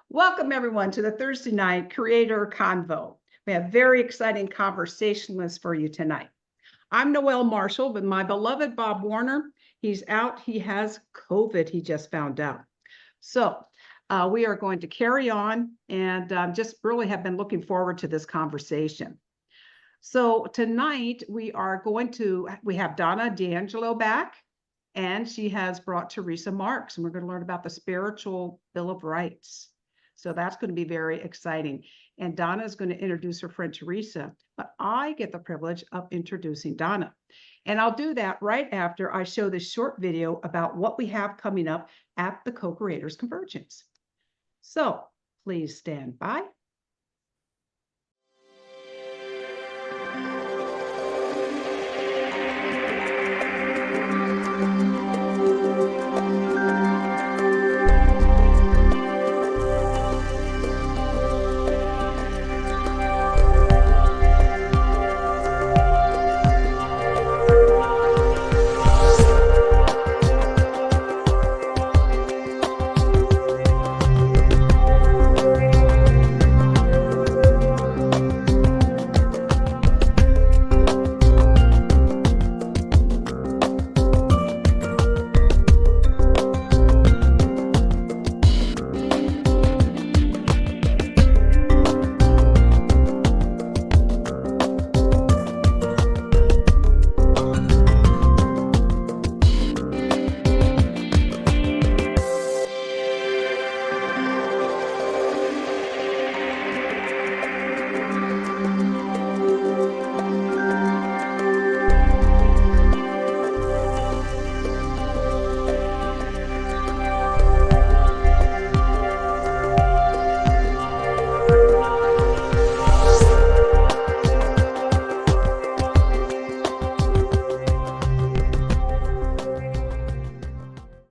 Welcome, everyone, to the Thursday night Creator Convo. We have very exciting conversationalists for you tonight. I'm Noelle Marshall with my beloved Bob Warner. He's out. He has COVID, he just found out. So we are going to carry on and just really have been looking forward to this conversation. So tonight we have Donna D'Angelo back, and she has brought Theresa Marks, and we're going to learn about the spiritual Bill of Rights. So that's going to be very exciting. And Donna is going to introduce her friend Theresa, but I get the privilege of introducing Donna. And I'll do that right after I show this short video about what we have coming up at the Co-Creators Convergence. So please stand by.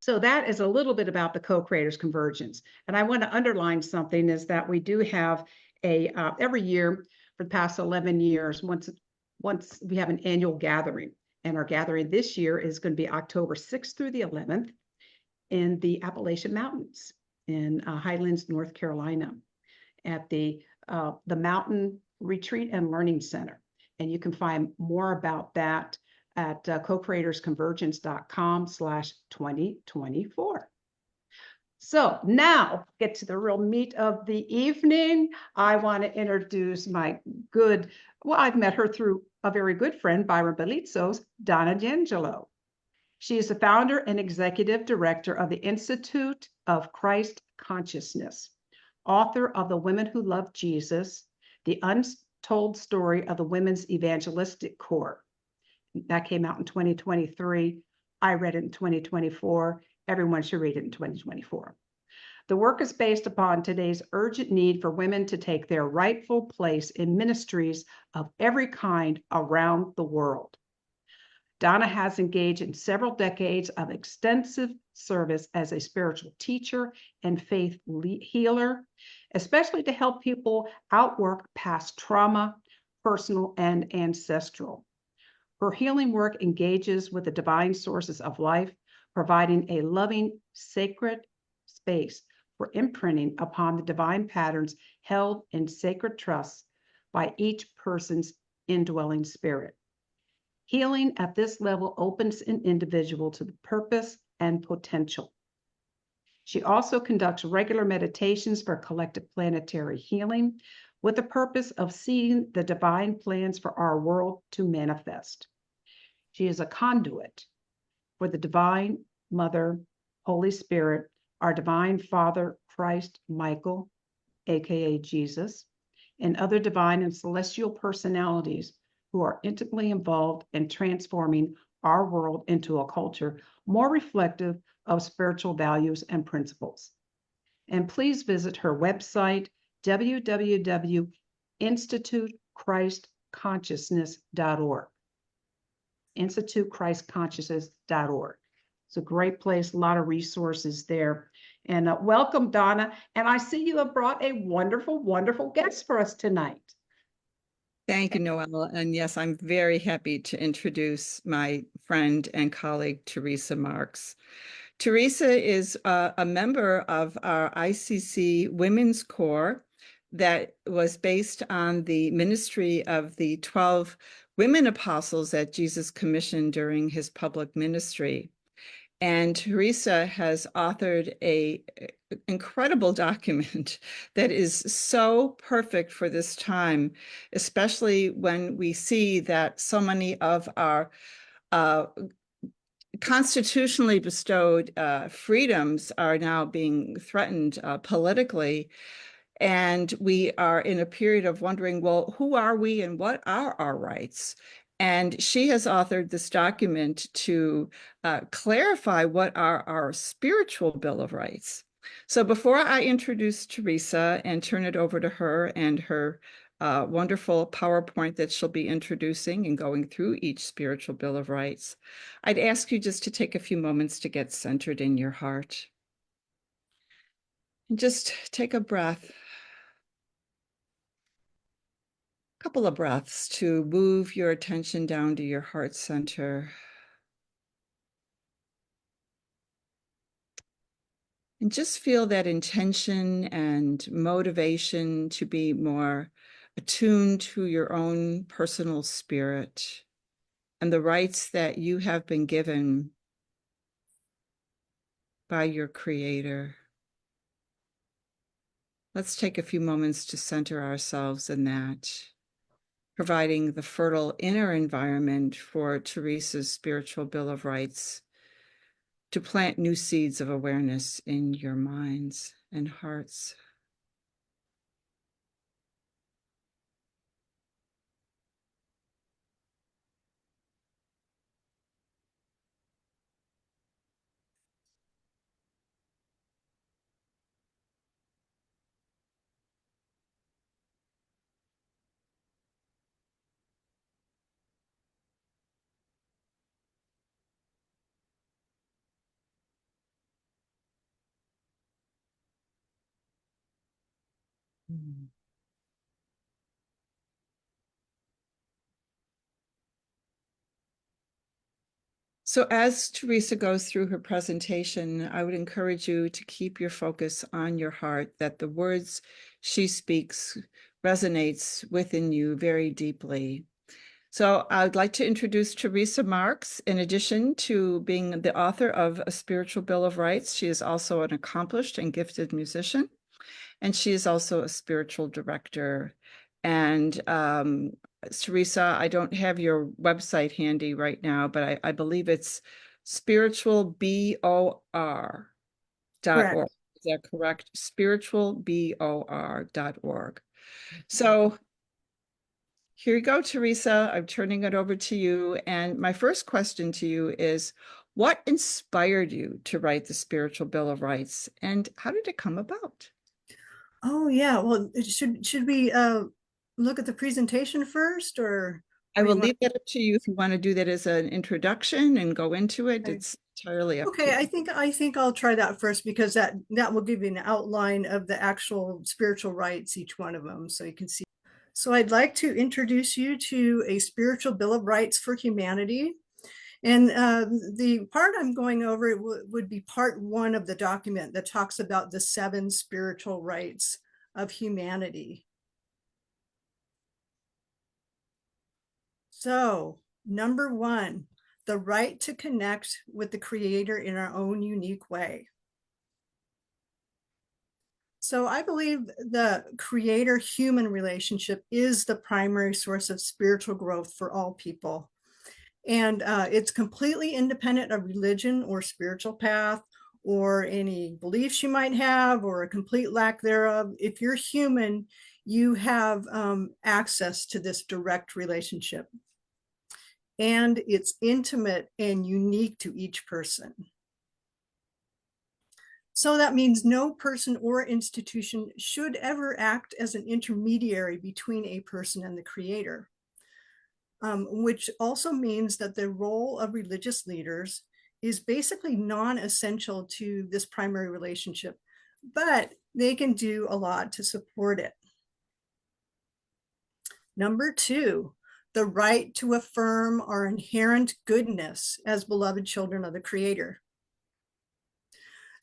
So that is a little bit about the Co-Creators Convergence. And I want to underline something is that we do have every year for the past 11 years, once we have an annual gathering. And our gathering this year is going to be October 6th through the 11th in the Appalachian Mountains in Highlands, North Carolina, at the Mountain Retreat and Learning Center. And you can find more about that at cocreatorsconvergence.com/2024. So now get to the real meat of the evening. I want to introduce I've met her through a very good friend, Byron Bellizzo's, Donna D'Angelo. She is the founder and executive director of the Institute of Christ Consciousness, author of The Women Who Love Jesus, The Untold Story of the Women's Evangelistic Corps. That came out in 2023. I read it in 2024. Everyone should read it in 2024. The work is based upon today's urgent need for women to take their rightful place in ministries of every kind around the world. Donna has engaged in several decades of extensive service as a spiritual teacher and faith healer, especially to help people outwork past trauma, personal and ancestral. Her healing work engages with the divine sources of life, providing a loving, sacred space for imprinting upon the divine patterns held in sacred trust by each person's indwelling spirit. Healing at this level opens an individual to the purpose and potential. She also conducts regular meditations for collective planetary healing, with the purpose of seeing the divine plans for our world to manifest. She is a conduit for the Divine Mother, Holy Spirit, our Divine Father, Christ Michael, aka Jesus, and other divine and celestial personalities who are intimately involved in transforming our world into a culture more reflective of spiritual values and principles. And please visit her website, www.institutechristconsciousness.org. institutechristconsciousness.org. It's a great place, a lot of resources there. And welcome, Donna. And I see you have brought a wonderful, wonderful guest for us tonight. Thank you, Noelle. And yes, I'm very happy to introduce my friend and colleague, Theresa Marks. Theresa is a member of our ICC Women's Corps that was based on the ministry of the 12 women apostles that Jesus commissioned during his public ministry. And Theresa has authored an incredible document that is so perfect for this time, especially when we see that so many of our constitutionally bestowed freedoms are now being threatened politically. And we are in a period of wondering, well, who are we and what are our rights? And she has authored this document to clarify what are our spiritual Bill of Rights. So before I introduce Theresa and turn it over to her and her wonderful PowerPoint that she'll be introducing and going through each spiritual Bill of Rights, I'd ask you just to take a few moments to get centered in your heart. And just take a breath. Couple of breaths to move your attention down to your heart center. And just feel that intention and motivation to be more attuned to your own personal spirit and the rights that you have been given by your Creator. Let's take a few moments to center ourselves in that, providing the fertile inner environment for Theresa's spiritual Bill of Rights to plant new seeds of awareness in your minds and hearts. So as Theresa goes through her presentation, I would encourage you to keep your focus on your heart, that the words she speaks resonates within you very deeply. So I'd like to introduce Theresa Marks. In addition to being the author of A Spiritual Bill of Rights, she is also an accomplished and gifted musician, and she is also a spiritual director. And Theresa, I don't have your website handy right now, but I believe it's spiritualbor.org. Correct. Is that correct? Spiritualbor.org. So here you go, Theresa. I'm turning it over to you. And my first question to you is, what inspired you to write the Spiritual Bill of Rights, and how did it come about? Oh yeah. Well, should we look at the presentation first, or I will you want- leave that up to you if you want to do that as an introduction and go into it. Okay. It's entirely up to Okay, you. I think I'll try that first, because that will give you an outline of the actual spiritual rights, each one of them, so you can see. So I'd like to introduce you to a spiritual Bill of Rights for humanity. And the part I'm going over would be part 1 of the document that talks about the 7 spiritual rights of humanity. So, number 1, the right to connect with the Creator in our own unique way. So I believe the Creator-human relationship is the primary source of spiritual growth for all people. And it's completely independent of religion or spiritual path or any beliefs you might have or a complete lack thereof. If you're human, you have access to this direct relationship. And it's intimate and unique to each person. So that means no person or institution should ever act as an intermediary between a person and the Creator. Which also means that the role of religious leaders is basically non-essential to this primary relationship, but they can do a lot to support it. Number 2, the right to affirm our inherent goodness as beloved children of the Creator.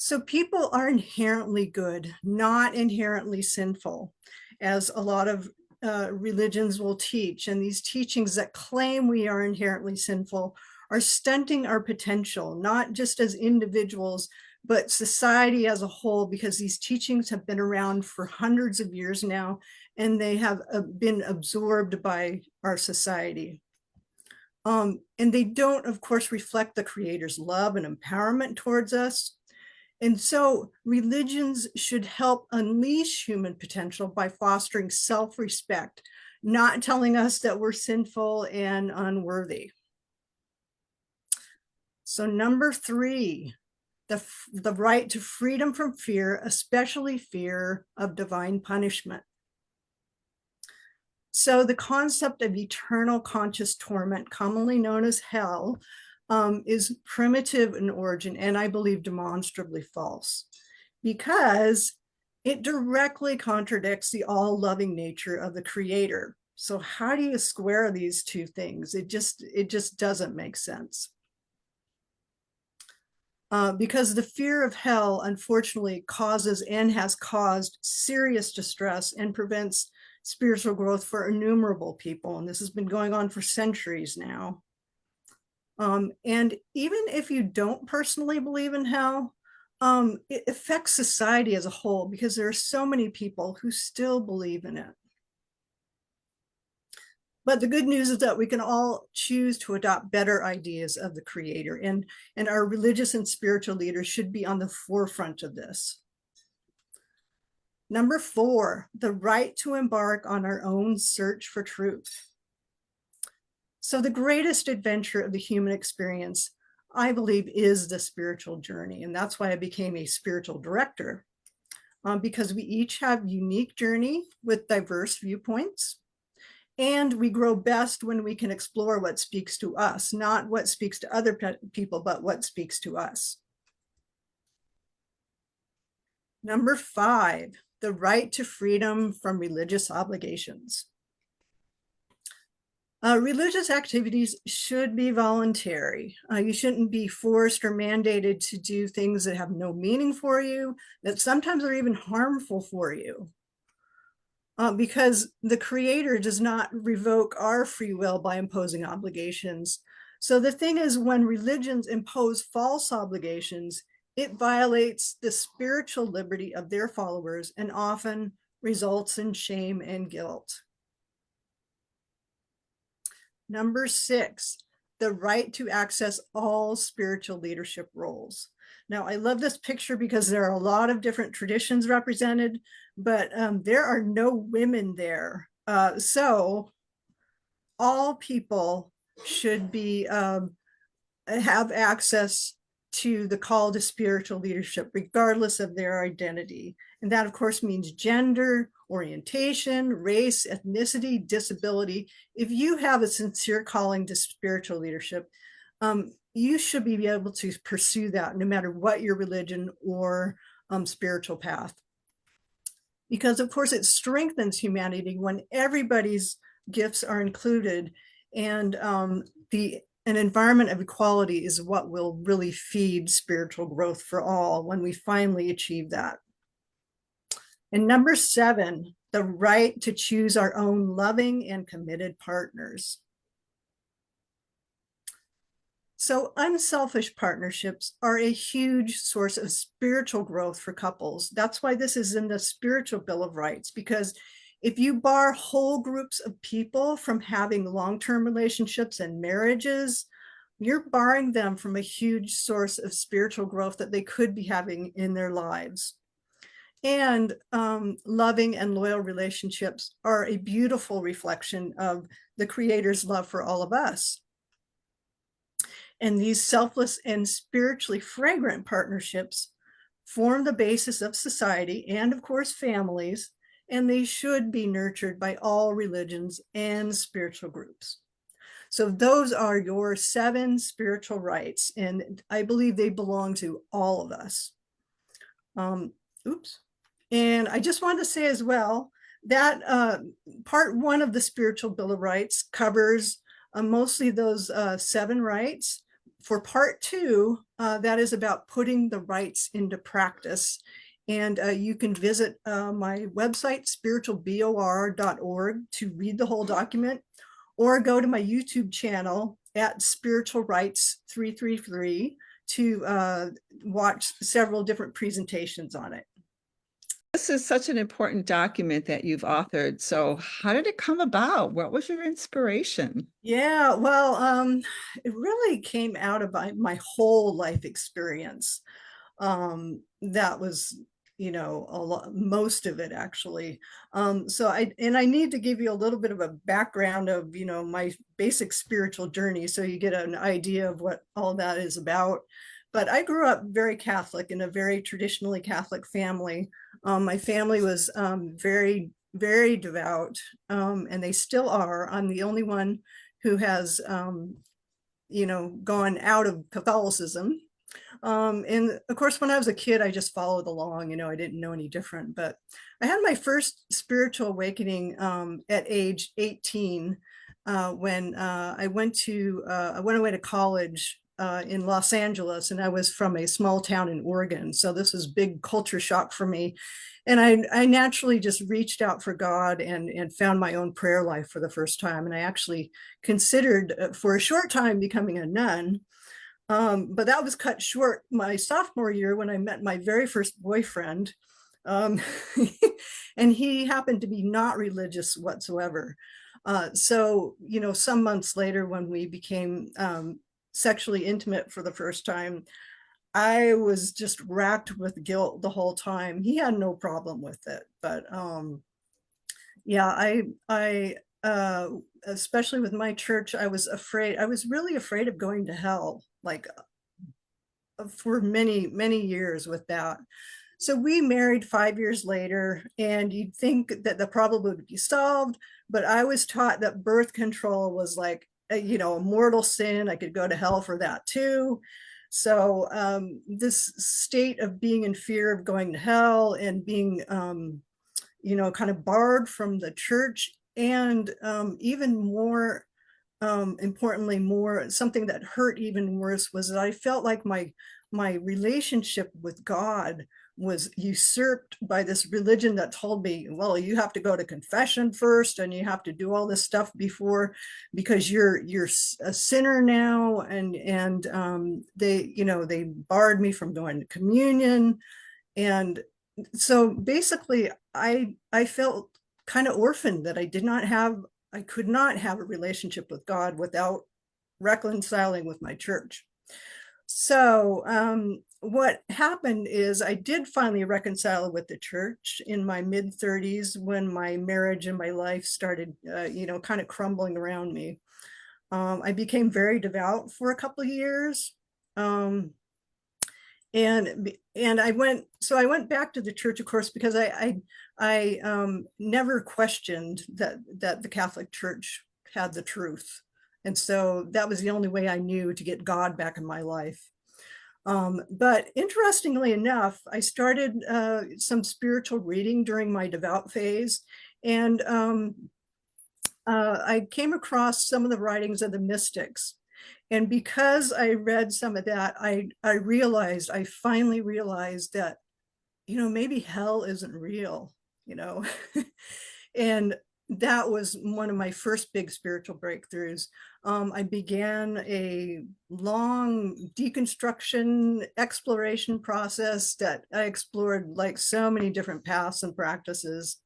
So people are inherently good, not inherently sinful, as a lot of religions will teach. And these teachings that claim we are inherently sinful are stunting our potential, not just as individuals, but society as a whole, because these teachings have been around for hundreds of years now, and they have been absorbed by our society. And they don't, of course, reflect the Creator's love and empowerment towards us. And so religions should help unleash human potential by fostering self-respect, not telling us that we're sinful and unworthy. So number 3, the right to freedom from fear, especially fear of divine punishment. So the concept of eternal conscious torment, commonly known as hell, is primitive in origin, and I believe demonstrably false, because it directly contradicts the all-loving nature of the Creator. So how do you square these two things? It just doesn't make sense. Because the fear of hell, unfortunately, causes and has caused serious distress and prevents spiritual growth for innumerable people. And this has been going on for centuries now. And even if you don't personally believe in hell, it affects society as a whole, because there are so many people who still believe in it. But the good news is that we can all choose to adopt better ideas of the Creator, and our religious and spiritual leaders should be on the forefront of this. Number 4, the right to embark on our own search for truth. So the greatest adventure of the human experience, I believe, is the spiritual journey. And that's why I became a spiritual director, because we each have unique journey with diverse viewpoints. And we grow best when we can explore what speaks to us, not what speaks to other people, but what speaks to us. Number 5, the right to freedom from religious obligations. Religious activities should be voluntary. You shouldn't be forced or mandated to do things that have no meaning for you, that sometimes are even harmful for you. Because the Creator does not revoke our free will by imposing obligations. So the thing is, when religions impose false obligations, it violates the spiritual liberty of their followers and often results in shame and guilt. Number 6, the right to access all spiritual leadership roles. Now, I love this picture because there are a lot of different traditions represented, but there are no women there. So all people should be have access to the call to spiritual leadership, regardless of their identity. And that, of course, means gender, orientation, race, ethnicity, disability. If you have a sincere calling to spiritual leadership, you should be able to pursue that no matter what your religion or spiritual path. Because, of course, it strengthens humanity when everybody's gifts are included, and an environment of equality is what will really feed spiritual growth for all when we finally achieve that. And number 7, the right to choose our own loving and committed partners. So unselfish partnerships are a huge source of spiritual growth for couples. That's why this is in the Spiritual Bill of Rights, because if you bar whole groups of people from having long-term relationships and marriages, you're barring them from a huge source of spiritual growth that they could be having in their lives. And loving and loyal relationships are a beautiful reflection of the Creator's love for all of us. And these selfless and spiritually fragrant partnerships form the basis of society and, of course, families, and they should be nurtured by all religions and spiritual groups. So those are your 7 spiritual rights, and I believe they belong to all of us. And I just wanted to say as well that part 1 of the Spiritual Bill of Rights covers mostly those 7 rights. for part 2, that is about putting the rites into practice. And you can visit my website, spiritualbor.org, to read the whole document, or go to my YouTube channel at Spiritual Rites 333 to watch several different presentations on it. This is such an important document that you've authored. So how did it come about? What was your inspiration? Yeah, well, it really came out of my whole life experience. That was, most of it actually. So I need to give you a little bit of a background of, my basic spiritual journey, so you get an idea of what all that is about. But I grew up very Catholic, in a very traditionally Catholic family. My family was very, very devout, and they still are. I'm the only one who has, gone out of Catholicism. And of course, when I was a kid, I just followed along, I didn't know any different. But I had my first spiritual awakening at age 18 when I went away to college in Los Angeles, and I was from a small town in Oregon. So this was big culture shock for me. And I naturally just reached out for God and found my own prayer life for the first time. And I actually considered for a short time becoming a nun. But that was cut short my sophomore year when I met my very first boyfriend. And he happened to be not religious whatsoever. So, some months later, when we became sexually intimate for the first time, I was just racked with guilt the whole time. He had no problem with it, but yeah, I especially with my church, I was really afraid of going to hell, like for many, many years with that. So we married 5 years later, and you'd think that the problem would be solved, but I was taught that birth control was like, a mortal sin. I could go to hell for that too. So this state of being in fear of going to hell and being, kind of barred from the church, and even more importantly, something that hurt even worse was that I felt like my relationship with God was usurped by this religion that told me, well, you have to go to confession first, and you have to do all this stuff before, because you're a sinner now. And they barred me from going to communion. And so basically I felt kind of orphaned, that I could not have a relationship with God without reconciling with my church. So what happened is I did finally reconcile with the church in my mid-30s, when my marriage and my life started, kind of crumbling around me. I became very devout for a couple of years. And I went back to the church, of course, because I never questioned that the Catholic Church had the truth. And so that was the only way I knew to get God back in my life. But interestingly enough, I started some spiritual reading during my devout phase. And I came across some of the writings of the mystics. And because I read some of that, I finally realized that, maybe hell isn't real, and that was one of my first big spiritual breakthroughs. I began a long deconstruction exploration process that I explored like so many different paths and practices.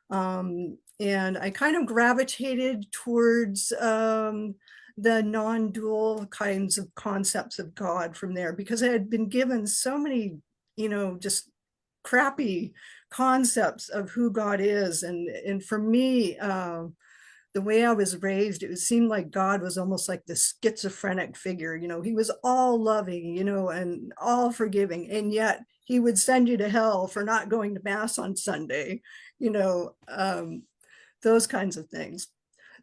And I kind of gravitated towards the non-dual kinds of concepts of God from there, because I had been given so many, just crappy concepts of who God is. And for me, the way I was raised, it seemed like God was almost like this schizophrenic figure. He was all loving, and all forgiving, and yet he would send you to hell for not going to mass on Sunday, those kinds of things.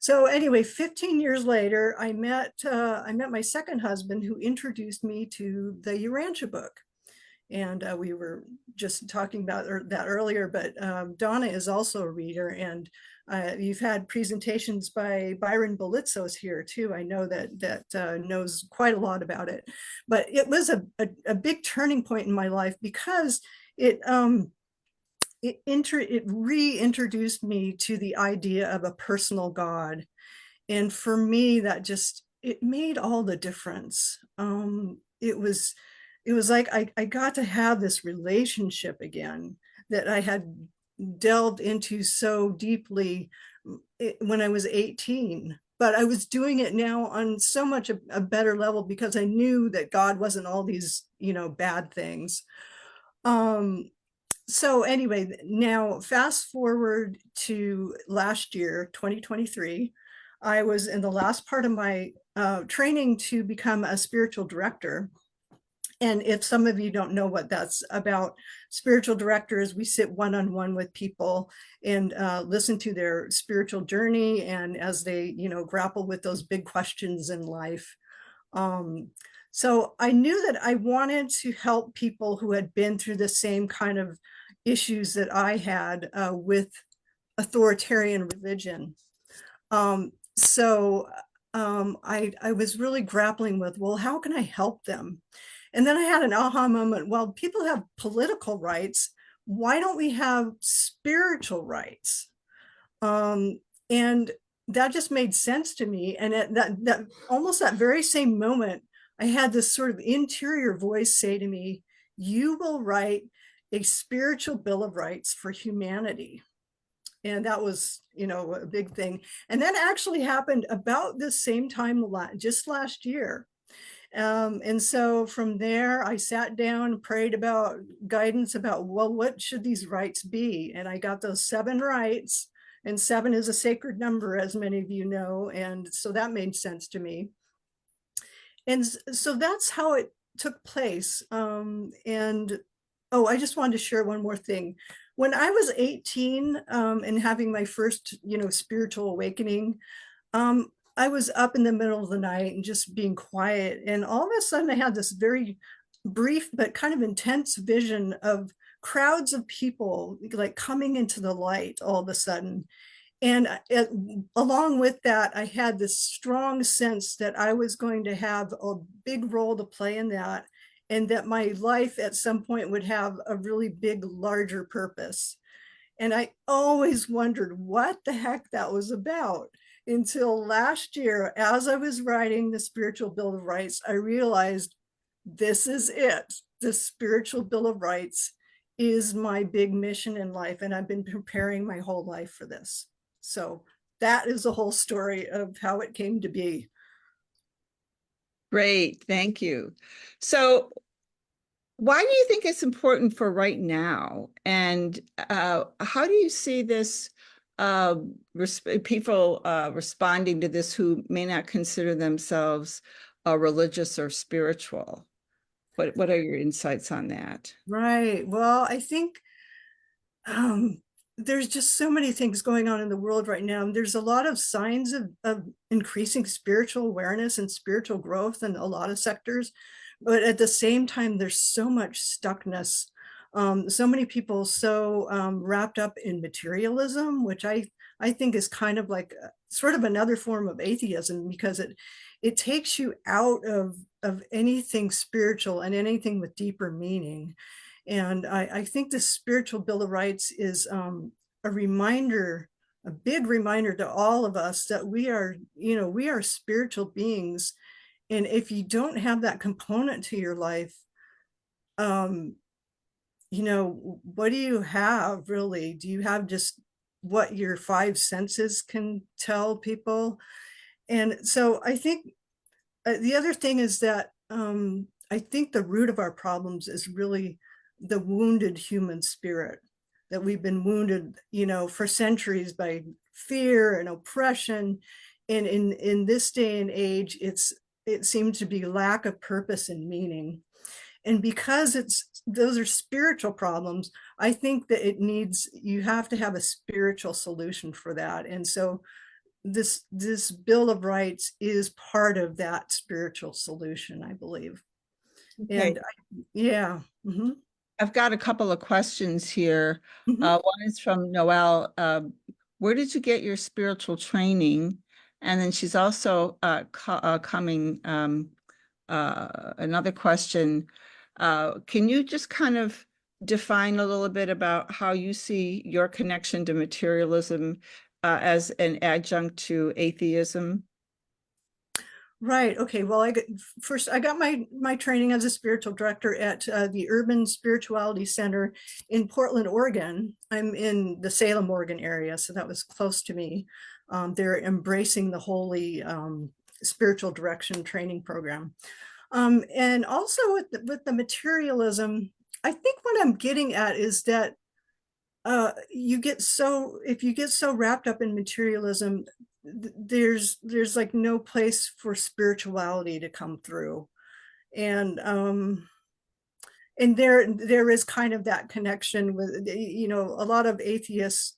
So anyway, 15 years later, I met my second husband, who introduced me to the Urantia book. And we were just talking about that earlier, but Donna is also a reader, and You've had presentations by Byron Belitzos here too. I know that knows quite a lot about it, but it was a big turning point in my life because it reintroduced me to the idea of a personal God. And for me, it made all the difference. It was like I got to have this relationship again that I had delved into so deeply when I was 18. But I was doing it now on so much a better level because I knew that God wasn't all these, bad things. So anyway, now fast forward to last year, 2023, I was in the last part of my training to become a spiritual director. And if some of you don't know what that's about, spiritual directors, we sit one-on-one with people and listen to their spiritual journey and as they, grapple with those big questions in life. So I knew that I wanted to help people who had been through the same kind of issues that I had with authoritarian religion. So I was really grappling with, well, how can I help them? And then I had an aha moment. Well, people have political rights. Why don't we have spiritual rights? And that just made sense to me. And at that almost that very same moment, I had this sort of interior voice say to me, you will write a spiritual bill of rights for humanity. And that was, a big thing. And that actually happened about the same time, just last year. And so from there, I sat down, prayed about guidance about, well, what should these rights be? And I got those 7 rights, and 7 is a sacred number, as many of you know. And so that made sense to me. And so that's how it took place. And I just wanted to share one more thing. When I was 18 and having my first, spiritual awakening, I was up in the middle of the night and just being quiet. And all of a sudden I had this very brief but kind of intense vision of crowds of people like coming into the light all of a sudden. And along with that, I had this strong sense that I was going to have a big role to play in that, and that my life at some point would have a really big, larger purpose. And I always wondered what the heck that was about until last year, as I was writing the Spiritual Bill of Rights, I realized this is it. The Spiritual Bill of Rights is my big mission in life. And I've been preparing my whole life for this. So that is the whole story of how it came to be. Great, thank you. So why do you think it's important for right now? And how do you see this, people responding to this who may not consider themselves religious or spiritual? What are your insights on that? Right. Well, I think there's just so many things going on in the world right now. And there's a lot of signs of increasing spiritual awareness and spiritual growth in a lot of sectors. But at the same time, there's so much stuckness. So many people so wrapped up in materialism, which I think is kind of like sort of another form of atheism, because it takes you out of anything spiritual and anything with deeper meaning. And I think the Spiritual Bill of Rights is a reminder, a big reminder to all of us that we are spiritual beings. And if you don't have that component to your life, what do you have really? Do you have just what your 5 senses can tell people? And so I think the other thing is that I think the root of our problems is really the wounded human spirit, that we've been wounded, for centuries by fear and oppression. And in this day and age, it seems to be lack of purpose and meaning. And because those are spiritual problems, I think that you have to have a spiritual solution for that. And so this Bill of Rights is part of that spiritual solution, I believe. Okay. And yeah. Mm-hmm. I've got a couple of questions here. Mm-hmm. One is from Noel. where did you get your spiritual training? And then she's also coming, another question. Can you just kind of define a little bit about how you see your connection to materialism as an adjunct to atheism? Right. Okay. Well, I got my training as a spiritual director at the Urban Spirituality Center in Portland, Oregon. I'm in the Salem, Oregon area, so that was close to me. They're embracing the holy spiritual direction training program. And also with the materialism, I think what I'm getting at is that if you get so wrapped up in materialism, there's like no place for spirituality to come through. And there is kind of that connection with, you know, a lot of atheists,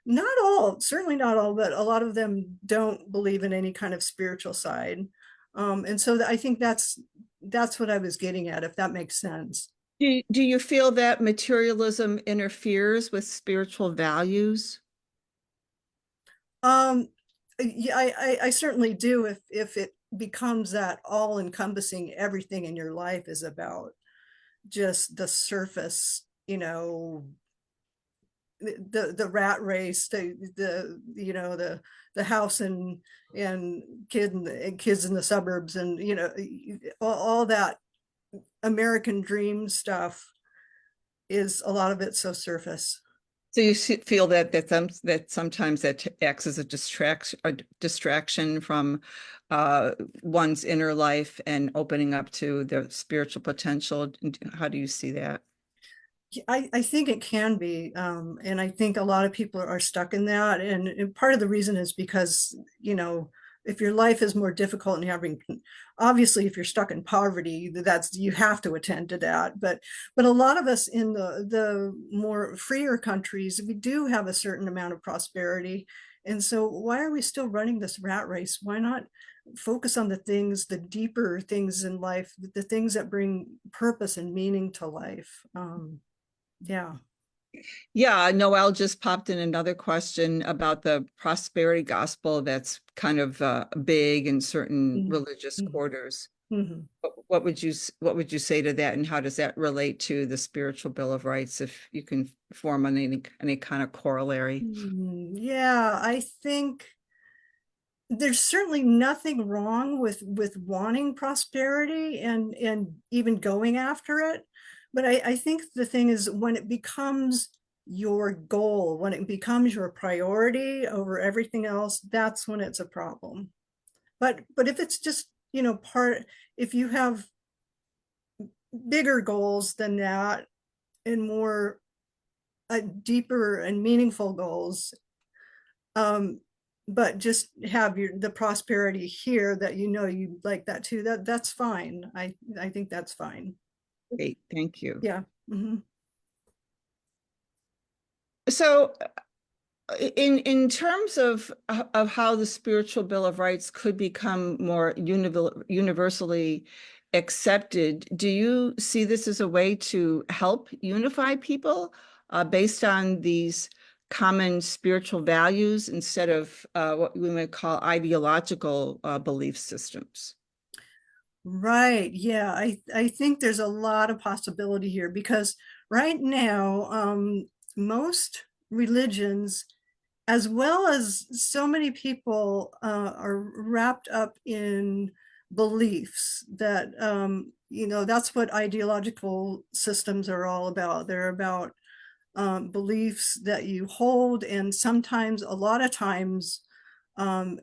not all, certainly not all, but a lot of them don't believe in any kind of spiritual side. And so I think that's what I was getting at, if that makes sense. Do you feel that materialism interferes with spiritual values? Yeah, I certainly do. If it becomes that all encompassing, everything in your life is about just the surface, you know, the rat race, the you know, the house and kids in the suburbs, and you know, all that American dream stuff, is a lot of it so surface. So you feel that sometimes that acts as a distraction from one's inner life and opening up to their spiritual potential. How do you see that? I think it can be, and I think a lot of people are stuck in that, and part of the reason is because, you know, if your life is more difficult and you're having, obviously if you're stuck in poverty, you have to attend to that, but a lot of us in the more freer countries, we do have a certain amount of prosperity, and so why are we still running this rat race? Why not focus on the deeper things in life, the things that bring purpose and meaning to life? Yeah. Yeah, Noelle just popped in another question about the prosperity gospel that's kind of big in certain religious Mhm. quarters. Mhm. What would you say to that, and how does that relate to the spiritual Bill of Rights, if you can form any kind of corollary? Yeah, I think there's certainly nothing wrong with wanting prosperity and even going after it. But I think the thing is, when it becomes your goal, when it becomes your priority over everything else, that's when it's a problem. But if it's just, you know, if you have bigger goals than that, and more deeper and meaningful goals, um, but just have the prosperity here, that you know you like that too, that's fine. I think that's fine. Great, thank you. Yeah. Mhm. So in terms of how the spiritual Bill of Rights could become more universally accepted, do you see this as a way to help unify people based on these common spiritual values instead of what we might call ideological belief systems? Right. Yeah. I think there's a lot of possibility here, because right now, most religions, as well as so many people, are wrapped up in beliefs that, you know, that's what ideological systems are all about. They're about beliefs that you hold, and sometimes, a lot of times,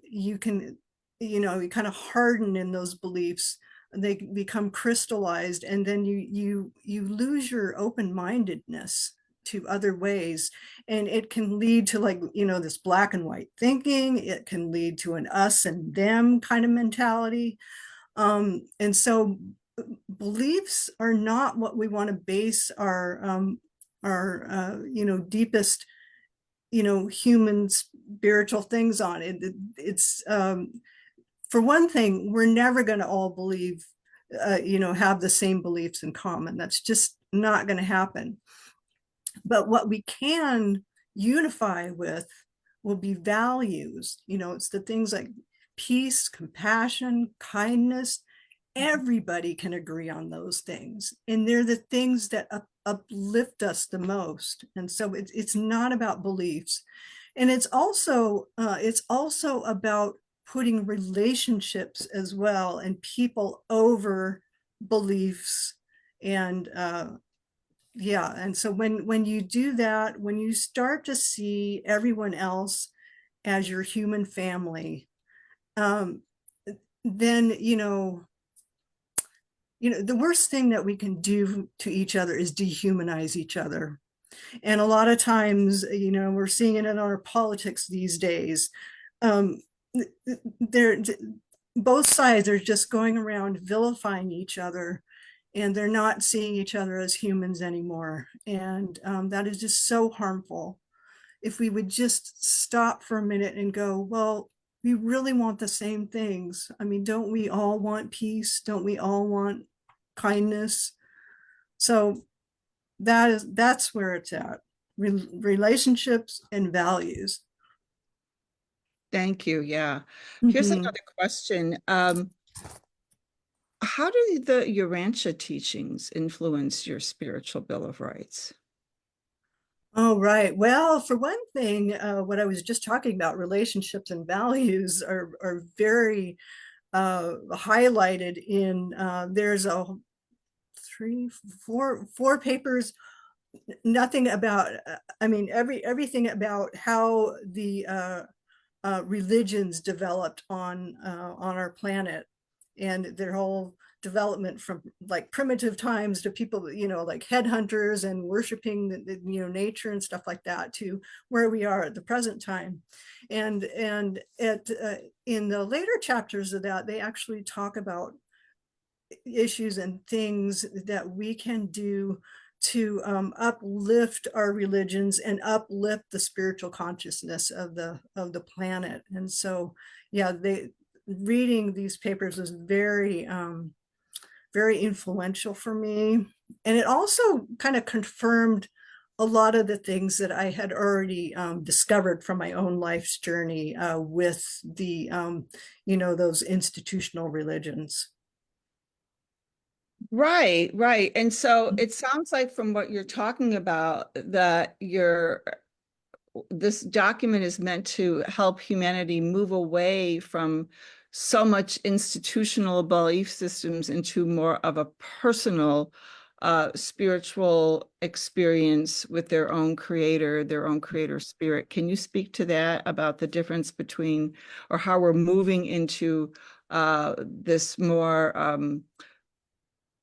you can, you know, you kind of harden in those beliefs, and they become crystallized, and then you lose your open-mindedness to other ways, and it can lead to, like, you know, this black and white thinking. It can lead to an us and them kind of mentality, and so beliefs are not what we want to base our you know, deepest, you know, human spiritual things on. It's for one thing, we're never going to all believe, you know, have the same beliefs in common. That's just not going to happen. But what we can unify with will be values. It's the things like peace, compassion, kindness. Everybody can agree on those things, and they're the things that uplift us the most. And so it's not about beliefs, and it's also about putting relationships as well and people over beliefs. And yeah, and so when you do that, when you start to see everyone else as your human family, then the worst thing that we can do to each other is dehumanize each other. And a lot of times, we're seeing it in our politics these days. They're both sides are just going around vilifying each other, and they're not seeing each other as humans anymore. And that is just so harmful. If we would just stop for a minute and go, well, we really want the same things. I mean, don't we all want peace? Don't we all want kindness? So that's where it's at. Relationships and values. Thank you. Yeah. Here's Mhm. another question. How do the Urantia teachings influence your spiritual Bill of Rights? Oh, right. Well, for one thing, what I was just talking about, relationships and values are very highlighted in, there's a four papers, nothing about, I mean, everything about how the religions developed on our planet, and their whole development from like primitive times to people, like headhunters and worshiping nature and stuff like that, to where we are at the present time. And at in the later chapters of that, they actually talk about issues and things that we can do to uplift our religions and uplift the spiritual consciousness of the planet. And so, yeah, reading these papers was very very influential for me, and it also kind of confirmed a lot of the things that I had already discovered from my own life's journey with the those institutional religions. Right, right. And so it sounds like from what you're talking about that this document is meant to help humanity move away from so much institutional belief systems into more of a personal spiritual experience with their own creator spirit. Can you speak to that, about the difference between, or how we're moving into this more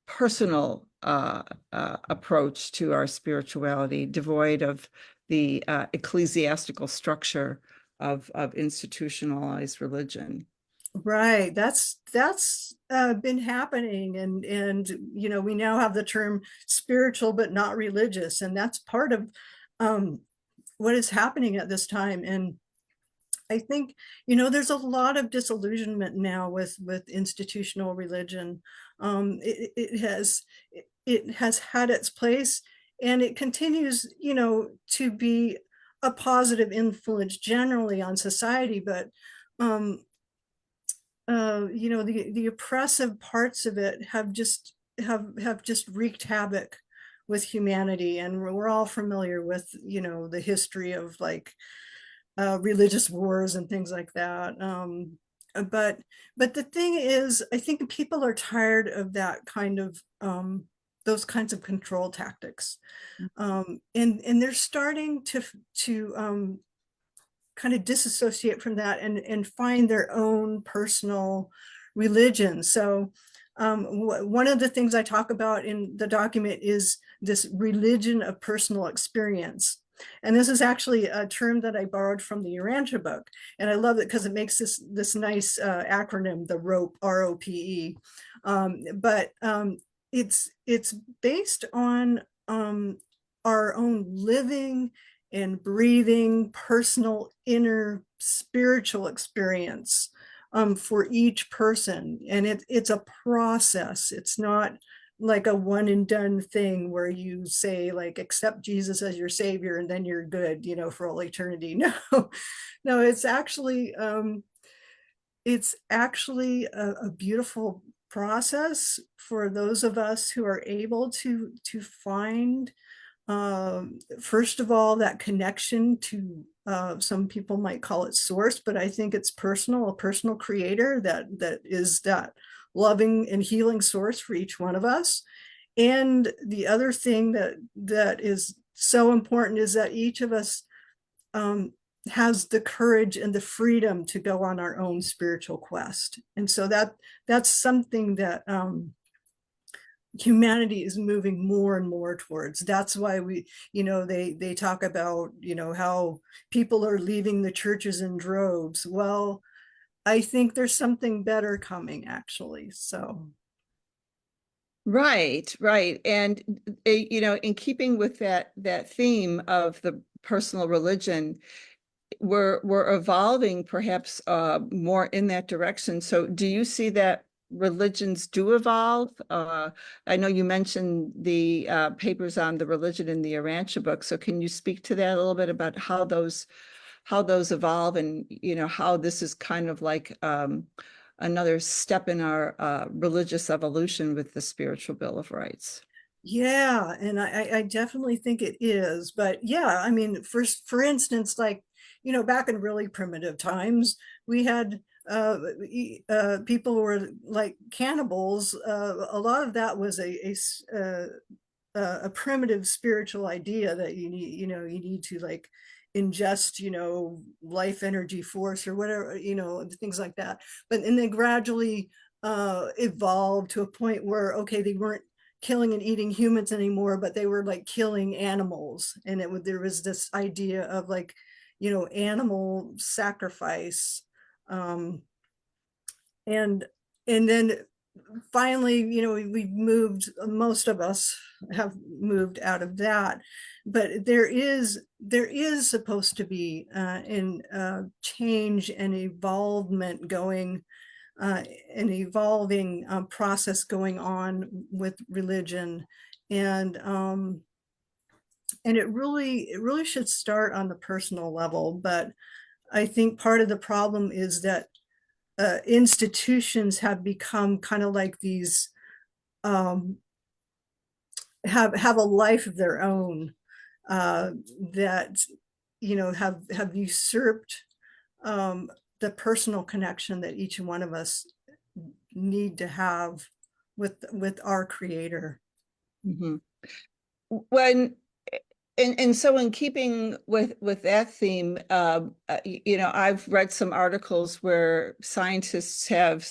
personal approach to our spirituality, devoid of the ecclesiastical structure of institutionalized religion? Right. That's been happening, and we now have the term spiritual but not religious, and that's part of what is happening at this time. And I think there's a lot of disillusionment now with institutional religion. It has had its place, and it continues to be a positive influence generally on society, but um, the oppressive parts of it have just wreaked havoc with humanity. And we're all familiar with the history of like religious wars and things like that. But the thing is, I think people are tired of that kind of those kinds of control tactics, and they're starting to kind of disassociate from that and find their own personal religion. So one of the things I talk about in the document is this religion of personal experience. And this is actually a term that I borrowed from the Urantia book. And I love it because it makes this nice acronym, the ROPE, R-O-P-E. But it's based on our own living and breathing personal inner spiritual experience for each person. And it's a process. It's not like a one and done thing where you say like accept Jesus as your savior and then you're good, you know, for all eternity. No, no, it's actually a beautiful process for those of us who are able to find first of all that connection to some people might call it source, but I think it's personal, a personal creator that is that loving and healing source for each one of us. And the other thing that is so important is that each of us has the courage and the freedom to go on our own spiritual quest. And so that's something that humanity is moving more and more towards. That's why we, you know, they talk about, you know, how people are leaving the churches in droves. Well, I think there's something better coming, actually. So Right, right. And you know, in keeping with that theme of the personal religion, we're evolving perhaps more in that direction. So do you see that religions do evolve? I know you mentioned the papers on the religion in the Arantia book. So can you speak to that a little bit about how those evolve, and you know how this is kind of like another step in our religious evolution with the Spiritual Bill of Rights? yeah, and I definitely think it is. But yeah, I mean, for instance, like, you know, back in really primitive times, we had people who were like cannibals. A lot of that was a primitive spiritual idea that you need, you know, you need to like ingest, you know, life energy force or whatever, you know, things like that. But and they gradually evolved to a point where, okay, they weren't killing and eating humans anymore, but they were like killing animals. And there was this idea of like, you know, animal sacrifice. Um, and and then finally, you know, we've moved, most of us have moved out of that, but there is supposed to be in change and evolvement going, an evolving process going on with religion. And it really should start on the personal level. But I think part of the problem is that institutions have become kind of like these um, have a life of their own, that, you know, have usurped the personal connection that each one of us need to have with our creator. Mm-hmm. When and so in keeping with that theme, you know, I've read some articles where scientists have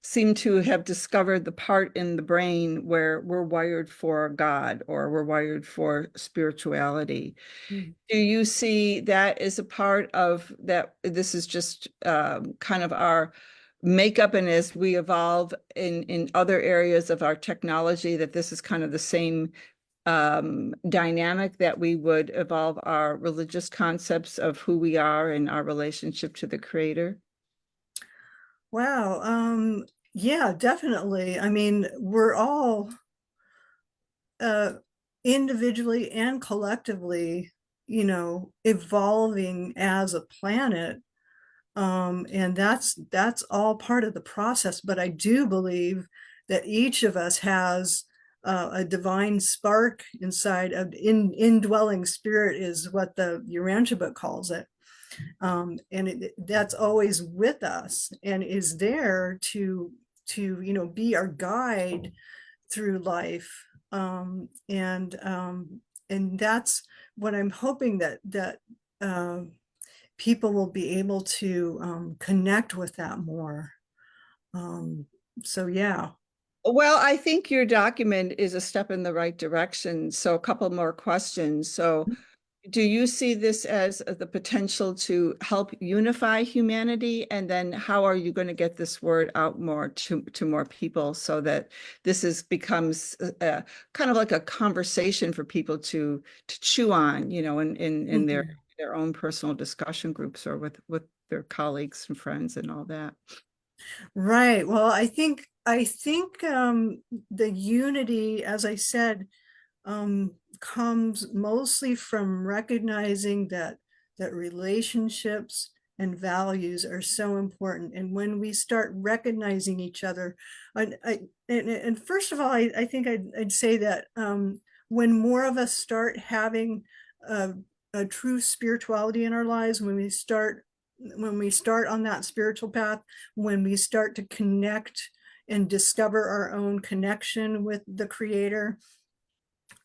seemed to have discovered the part in the brain where we're wired for God, or we're wired for spirituality. Mm. Do you see that as a part of that? This is just kind of our makeup, and as we evolve in other areas of our technology, that this is kind of the same dynamic, that we would evolve our religious concepts of who we are and our relationship to the Creator? Wow. Yeah, definitely. I mean, we're all uh, individually and collectively, you know, evolving as a planet. And that's all part of the process. But I do believe that each of us has a divine spark inside, of indwelling spirit is what the Urantia book calls it. And that's always with us and is there you know, be our guide through life. And that's what I'm hoping that people will be able to connect with that more. So yeah. Well, I think your document is a step in the right direction. So a couple more questions. So do you see this as the potential to help unify humanity? And then how are you going to get this word out more to more people, so that this becomes kind of like a conversation for people to chew on, you know, in their own personal discussion groups, or with their colleagues and friends and all that? Right. Well, I think I think the unity, as I said, comes mostly from recognizing that relationships and values are so important. And when we start recognizing each other, and first of all, I think I'd say that when more of us start having a true spirituality in our lives, when we start on that spiritual path, when we start to connect and discover our own connection with the Creator,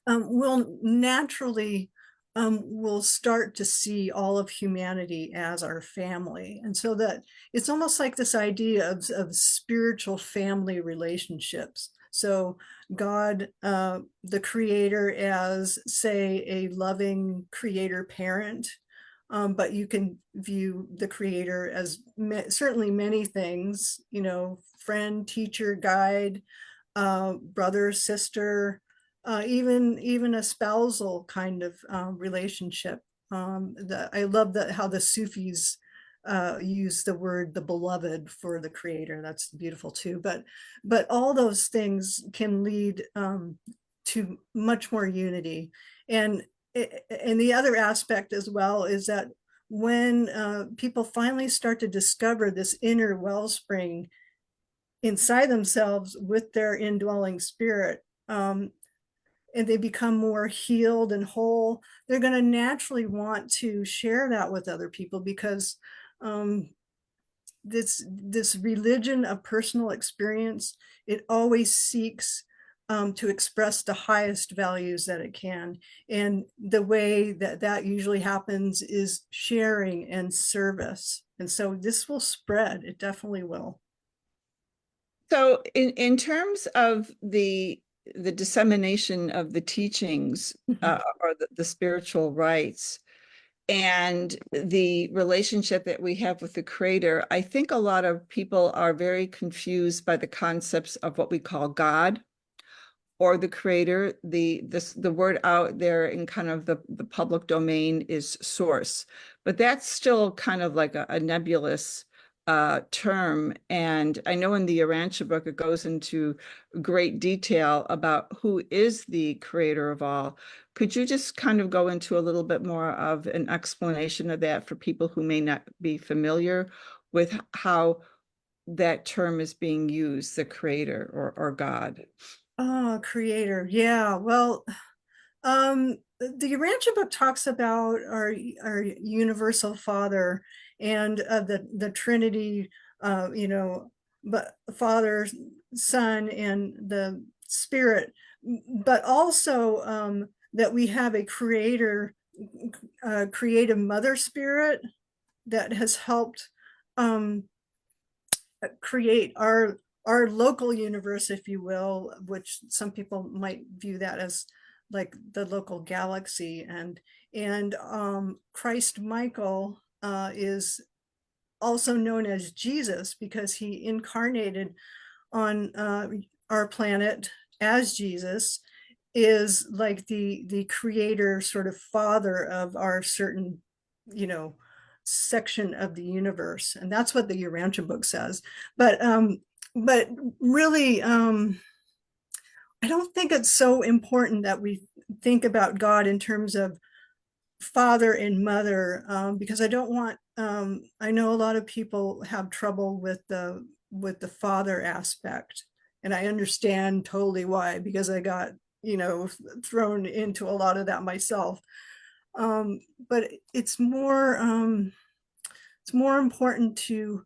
we'll naturally we'll start to see all of humanity as our family. And so that it's almost like this idea of spiritual family relationships. So God, the Creator, as, say, a loving creator parent, but you can view the Creator as certainly many things, friend, teacher, guide, brother, sister, even a spousal kind of relationship. I love how the Sufis use the word the beloved for the Creator. That's beautiful too. But all those things can lead to much more unity. And the other aspect as well is that when people finally start to discover this inner wellspring inside themselves with their indwelling spirit, and they become more healed and whole, they're going to naturally want to share that with other people, because this religion of personal experience, it always seeks to express the highest values that it can. And the way that usually happens is sharing and service. And so this will spread. It definitely will. So in terms of the dissemination of the teachings or the spiritual rights and the relationship that we have with the Creator, I think a lot of people are very confused by the concepts of what we call God or the Creator. The word out there in kind of the public domain is source, but that's still kind of like a nebulous term. And I know in the Urantia book, it goes into great detail about who is the Creator of all. Could you just kind of go into a little bit more of an explanation of that for people who may not be familiar with how that term is being used, the Creator or God? Oh, Creator. Yeah. Well, the Urantia book talks about our universal Father and the Trinity, but Father, Son, and the Spirit, but also that we have a creative Mother Spirit that has helped create our local universe, if you will, which some people might view that as like the local galaxy. And Christ Michael is also known as Jesus because he incarnated on our planet as Jesus, is like the creator sort of father of our certain, section of the universe. And that's what the Urantia book says. But really, I don't think it's so important that we think about God in terms of father and mother, because I don't want, I know a lot of people have trouble with the father aspect. And I understand totally why, because I got, thrown into a lot of that myself. But it's more important to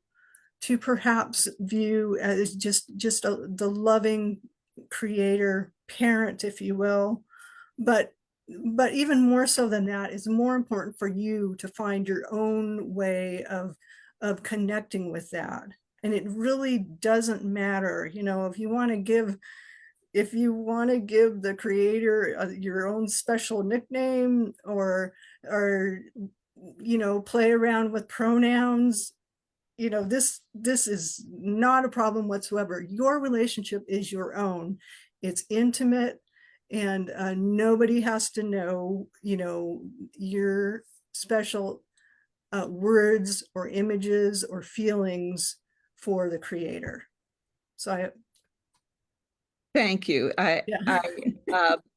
perhaps view as just the loving creator parent, if you will. But even more so than that, it's more important for you to find your own way of connecting with that. And it really doesn't matter, if you want to give the creator your own special nickname, or play around with pronouns, this is not a problem whatsoever. Your relationship is your own. It's intimate, and nobody has to know, your special words or images or feelings for the creator. So Thank you. Yeah.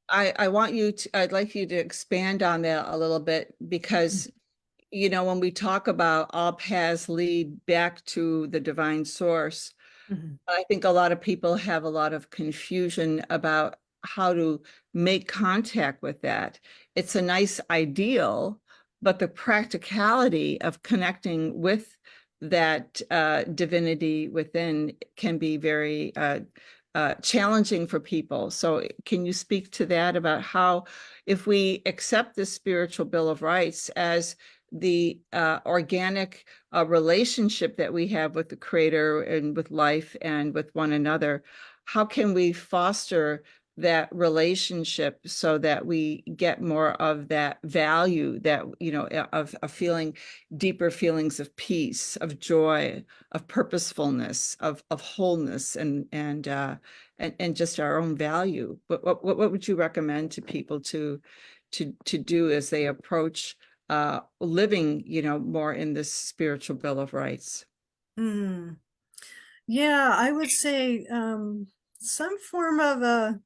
I want you to, I'd like you to expand on that a little bit because, when we talk about all paths lead back to the divine source, Mhm. I think a lot of people have a lot of confusion about how to make contact with that. It's a nice ideal, but the practicality of connecting with that divinity within can be very challenging for people. So can you speak to that about how, if we accept the spiritual Bill of Rights as the organic relationship that we have with the Creator and with life and with one another, how can we foster that relationship so that we get more of that value, that, of feeling deeper feelings of peace, of joy, of purposefulness, of wholeness, and just our own value? What would you recommend to people to do as they approach living, more in this spiritual Bill of Rights? Mm. Yeah, I would say some form of a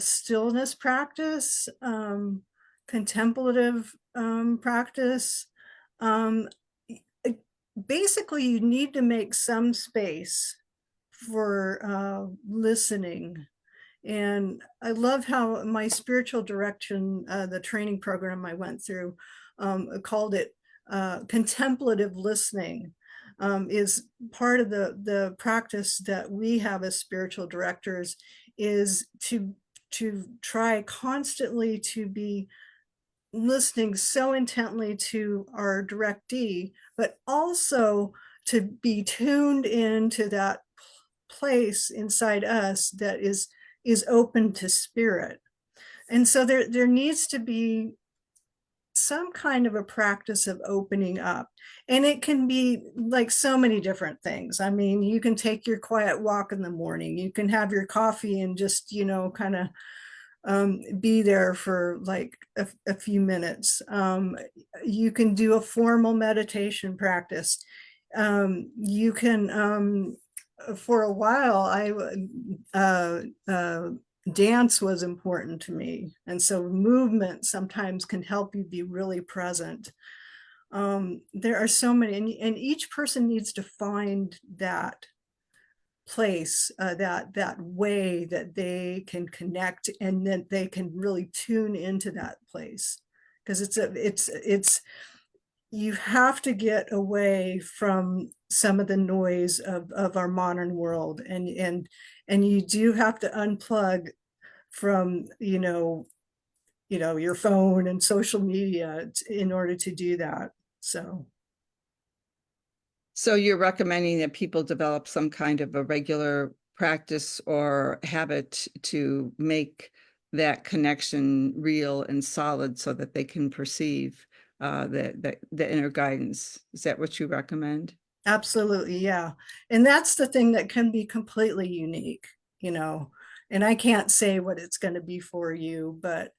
stillness practice, contemplative practice. Um, Basically, you need to make some space for listening. And I love how my spiritual direction, the training program I went through, called it contemplative listening. Is part of the practice that we have as spiritual directors, is to try constantly to be listening so intently to our directee, but also to be tuned into that place inside us that is open to spirit. And so there needs to be some kind of a practice of opening up. And it can be like so many different things. I mean, you can take your quiet walk in the morning, you can have your coffee and just, kind of be there for like a few minutes. You can do a formal meditation practice. You can, for a while, dance was important to me. And so movement sometimes can help you be really present. There are so many, and each person needs to find that place, that way that they can connect, and that they can really tune into that place. Because it's you have to get away from some of the noise of our modern world, and you do have to unplug from your phone and social media in order to do that. So you're recommending that people develop some kind of a regular practice or habit to make that connection real and solid so that they can perceive the inner guidance. Is that what you recommend? Absolutely, yeah. And that's the thing that can be completely unique, and I can't say what it's going to be for you, but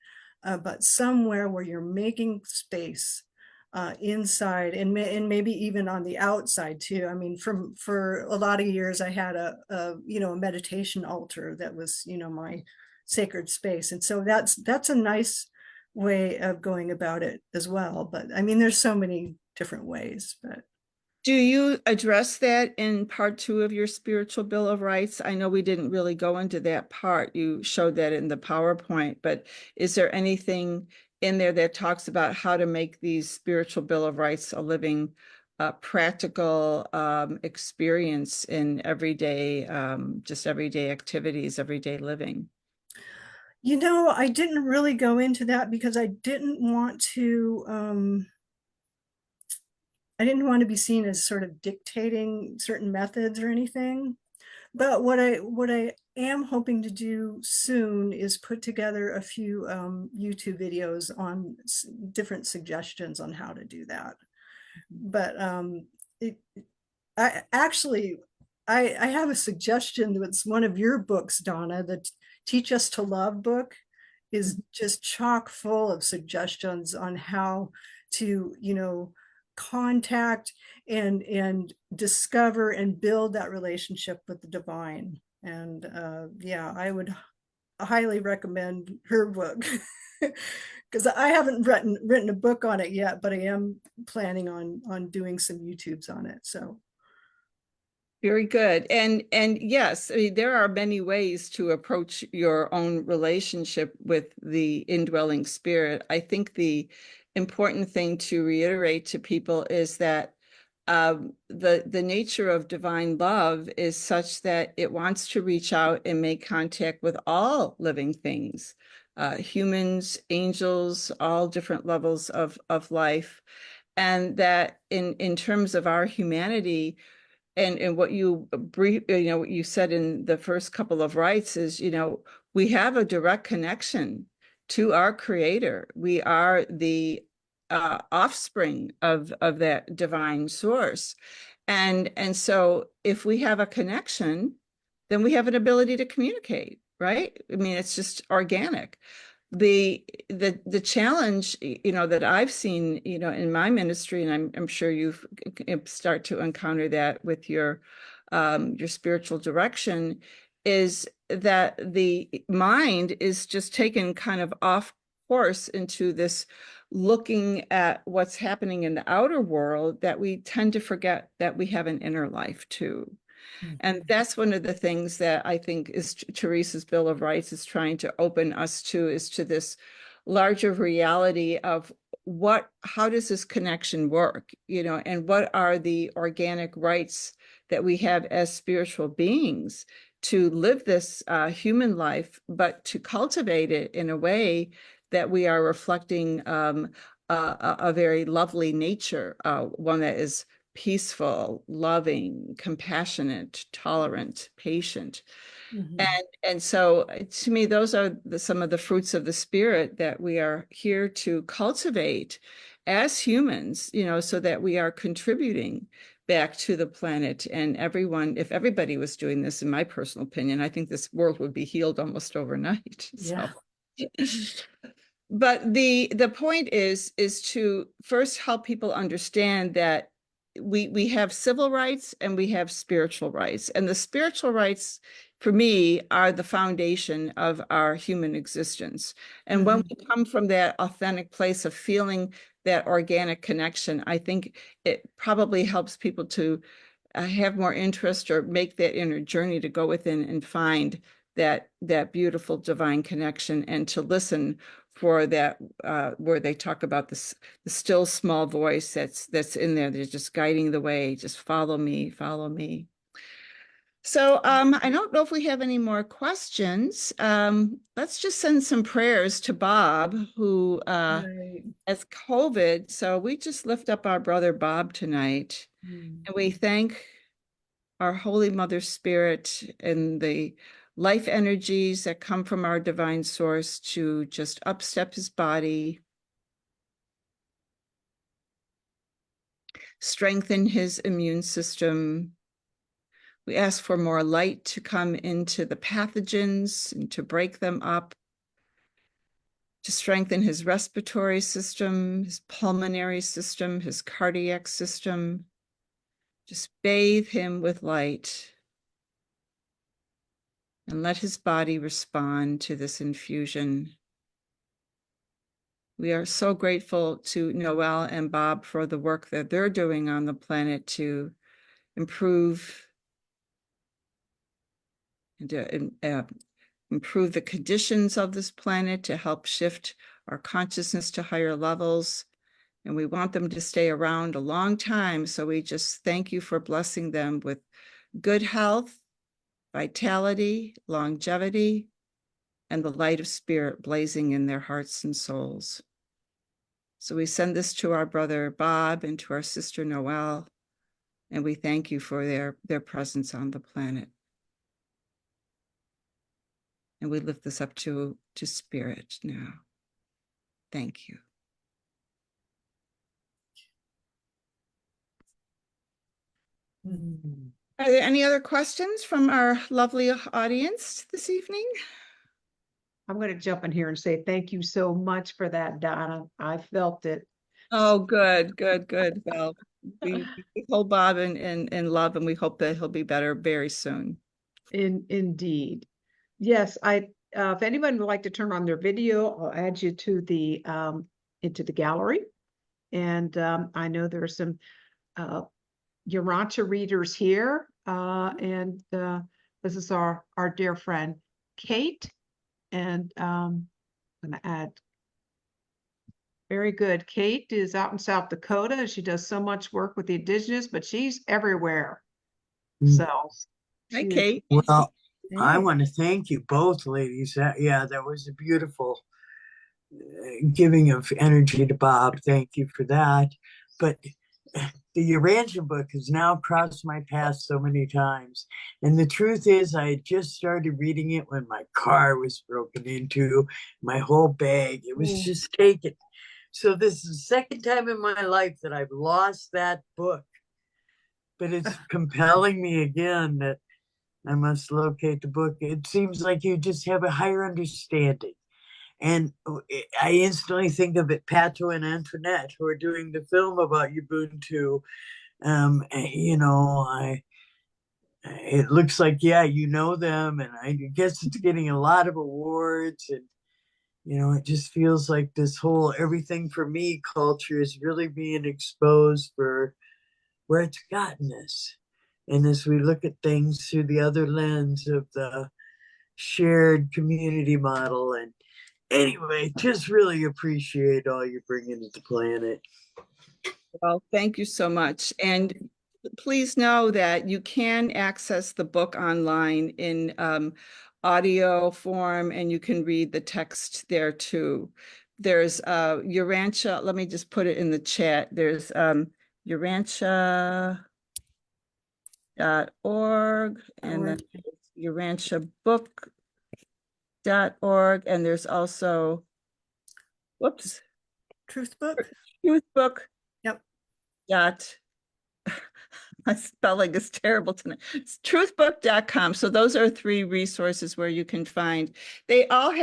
somewhere where you're making space inside, and maybe even on the outside too. I mean, for a lot of years, I had a meditation altar that was, my sacred space. And so that's a nice way of going about it as well. But I mean, there's so many different ways, but. Do you address that in part 2 of your spiritual Bill of Rights? I know we didn't really go into that part. You showed that in the PowerPoint, but is there anything in there that talks about how to make these spiritual Bill of Rights a living, practical experience in everyday, just everyday activities, everyday living? I didn't really go into that because I didn't want to be seen as sort of dictating certain methods or anything. But what I am hoping to do soon is put together a few YouTube videos on different suggestions on how to do that. But I actually I have a suggestion that's one of your books, Donna, the Teach Us to Love book is just chock full of suggestions on how to, contact and discover and build that relationship with the divine. And yeah, I would highly recommend her book. Because I haven't written a book on it yet, but I am planning on doing some YouTubes on it. So Very good. And yes, I mean, there are many ways to approach your own relationship with the indwelling spirit. I think the important thing to reiterate to people is that the nature of divine love is such that it wants to reach out and make contact with all living things, humans, angels, all different levels of life. And that in terms of our humanity, and what you what you said in the first couple of rites is, we have a direct connection to our creator. We are the offspring of that divine source. And so if we have a connection, then we have an ability to communicate, right? I mean, it's just organic. The challenge that I've seen in my ministry, and I'm sure you've start to encounter that with your spiritual direction, is that the mind is just taken kind of off course into this looking at what's happening in the outer world, that we tend to forget that we have an inner life too. And that's one of the things that I think is Theresa's Bill of Rights is trying to open us to, is to this larger reality of how does this connection work, and what are the organic rights that we have as spiritual beings to live this human life, but to cultivate it in a way that we are reflecting a very lovely nature, one that is peaceful, loving, compassionate, tolerant, patient. And so to me, those are some of the fruits of the spirit that we are here to cultivate as humans, so that we are contributing back to the planet. And if everybody was doing this, in my personal opinion, I think this world would be healed almost overnight. yeah. So. But the point is to first help people understand that we have civil rights and we have spiritual rights. And the spiritual rights, for me, are the foundation of our human existence. And when we come from that authentic place of feeling that organic connection, I think it probably helps people to have more interest or make that inner journey to go within and find that beautiful divine connection, and to listen for that, where they talk about the still small voice that's in there. They're just guiding the way. Just follow me, follow me. So I don't know if we have any more questions. Let's just send some prayers to Bob, who Right. has COVID. So we just lift up our brother Bob tonight, and we thank our Holy Mother Spirit and the life energies that come from our divine source to just upstep his body, strengthen his immune system. We ask for more light to come into the pathogens and to break them up, to strengthen his respiratory system, his pulmonary system, his cardiac system. Just bathe him with light and let his body respond to this infusion. We are so grateful to Noel and Bob for the work that they're doing on the planet to improve the conditions of this planet, to help shift our consciousness to higher levels. And we want them to stay around a long time. So we just thank you for blessing them with good health, vitality, longevity, and the light of spirit blazing in their hearts and souls. So we send this to our brother Bob and to our sister Noel, and we thank you for their presence on the planet. And we lift this up to spirit now. Thank you. Are there any other questions from our lovely audience this evening? I'm going to jump in here and say thank you so much for that, Donna. I felt it. Oh, good. Well, we hold Bob in love, and we hope that he'll be better very soon. Indeed. Yes, if anyone would like to turn on their video, I'll add you to the into the gallery. And I know there are some Urantia readers here. And this is our dear friend, Kate. And I'm going to add. Very good. Kate is out in South Dakota. She does so much work with the indigenous, but she's everywhere. So, Hi, she is- Kate. Well, I Hey. want to thank you both, ladies. That was a beautiful giving of energy to Bob. Thank you for that. But the Urantia book has now crossed my path so many times. And the truth is, I had just started reading it when my car was broken into, my whole bag. It was just taken. So this is the second time in my life that I've lost that book. But it's compelling me again that I must locate the book. It seems like you just have a higher understanding. And I instantly think of it, Pato and Antoinette, who are doing the film about Ubuntu. It looks like, yeah, you know them. And I guess it's getting a lot of awards. And, it just feels like this whole everything for me culture is really being exposed for where it's gotten us. And as we look at things through the other lens of the shared community model, and anyway, just really appreciate all you're bringing to the planet. Well, thank you so much. And please know that you can access the book online in audio form, and you can read the text there too. There's Urantia, let me just put it in the chat. There's Urantia.org, and then UrantiaBook.org, and there's also, whoops, Truth book. Truthbook. Yep. My spelling is terrible tonight. It's truthbook.com. So those are 3 resources where you can find. They're all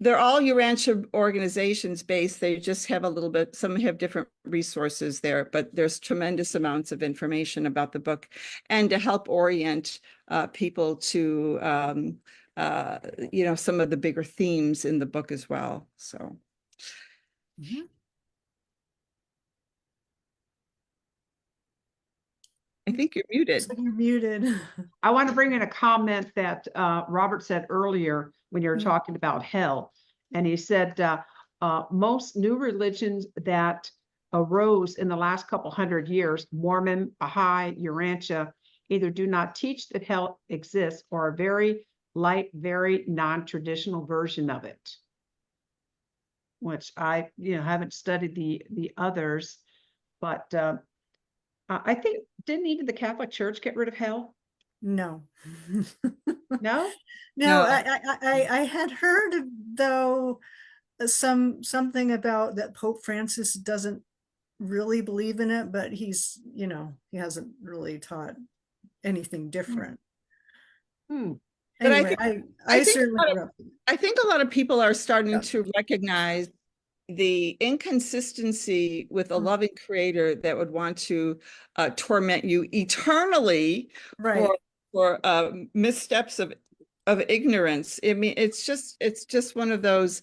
Urantia organizations based. They just have a little bit, some have different resources there, but there's tremendous amounts of information about the book and to help orient people to, some of the bigger themes in the book as well. So. Mm-hmm. I think you're muted. So you're muted. I want to bring in a comment that Robert said earlier when you were talking about hell. And he said most new religions that arose in the last couple hundred years, Mormon, Baha'i, Urantia, either do not teach that hell exists or a very light, very non-traditional version of it. Which I haven't studied the others, but I think, didn't even the Catholic Church get rid of hell? No. No? No, I had heard though something about that Pope Francis doesn't really believe in it, but he hasn't really taught anything different. But anyway, I think a lot of people are starting to recognize the inconsistency with a loving creator that would want to torment you eternally for missteps of ignorance. I mean, it's just one of those,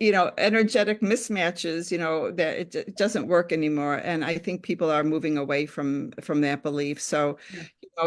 energetic mismatches, that it doesn't work anymore. And I think people are moving away from that belief. So,